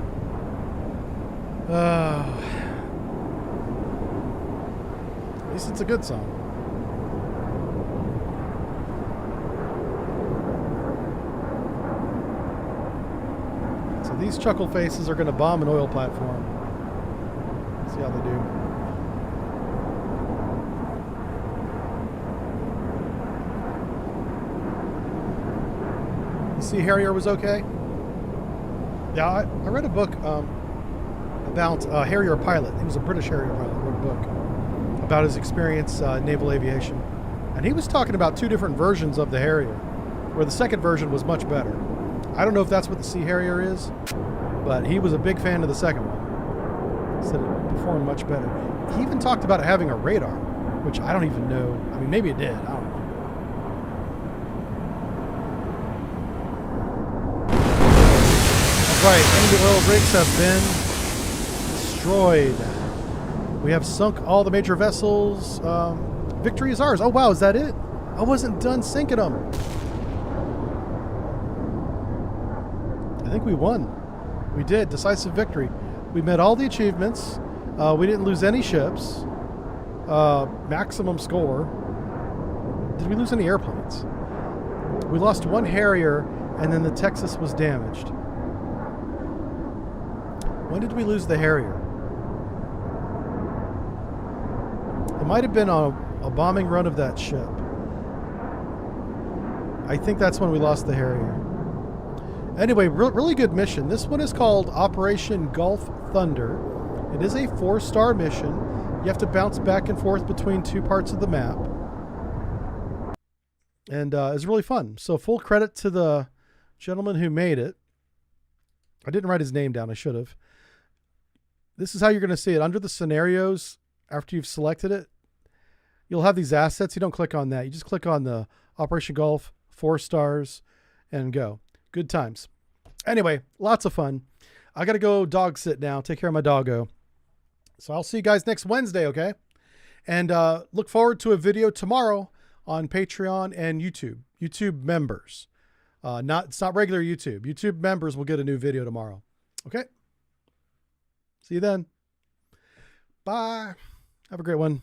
At least it's a good song. So these chuckle faces are going to bomb an oil platform. See how they do. You see Harrier was okay? Yeah, I read a book about a Harrier pilot. He was a British Harrier pilot. Wrote a book about his experience in naval aviation. And he was talking about two different versions of the Harrier, where the second version was much better. I don't know if that's what the Sea Harrier is, but he was a big fan of the second one. He said it performed much better. He even talked about it having a radar, which I don't even know. I mean, maybe it did. I don't know. Right, enemy oil rigs have been destroyed. We have sunk all the major vessels. Victory is ours. Oh wow, is that it? I wasn't done sinking them. I think we won. We did. Decisive victory. We met all the achievements. We didn't lose any ships. Maximum score. Did we lose any airplanes? We lost one Harrier, and then the Texas was damaged. When did we lose the Harrier? It might have been a bombing run of that ship. I think that's when we lost the Harrier. Anyway, really good mission. This one is called Operation Gulf Thunder. It is a 4-star mission. You have to bounce back and forth between two parts of the map. And it's really fun. So full credit to the gentleman who made it. I didn't write his name down. I should have. This is how you're going to see it. Under the scenarios, after you've selected it, you'll have these assets. You don't click on that. You just click on the Operation Gulf, 4 stars, and go. Good times. Anyway, lots of fun. I got to go dog sit now. Take care of my doggo. So I'll see you guys next Wednesday, okay? And look forward to a video tomorrow on Patreon and YouTube. YouTube members. It's not regular YouTube. YouTube members will get a new video tomorrow. Okay? See you then. Bye. Have a great one.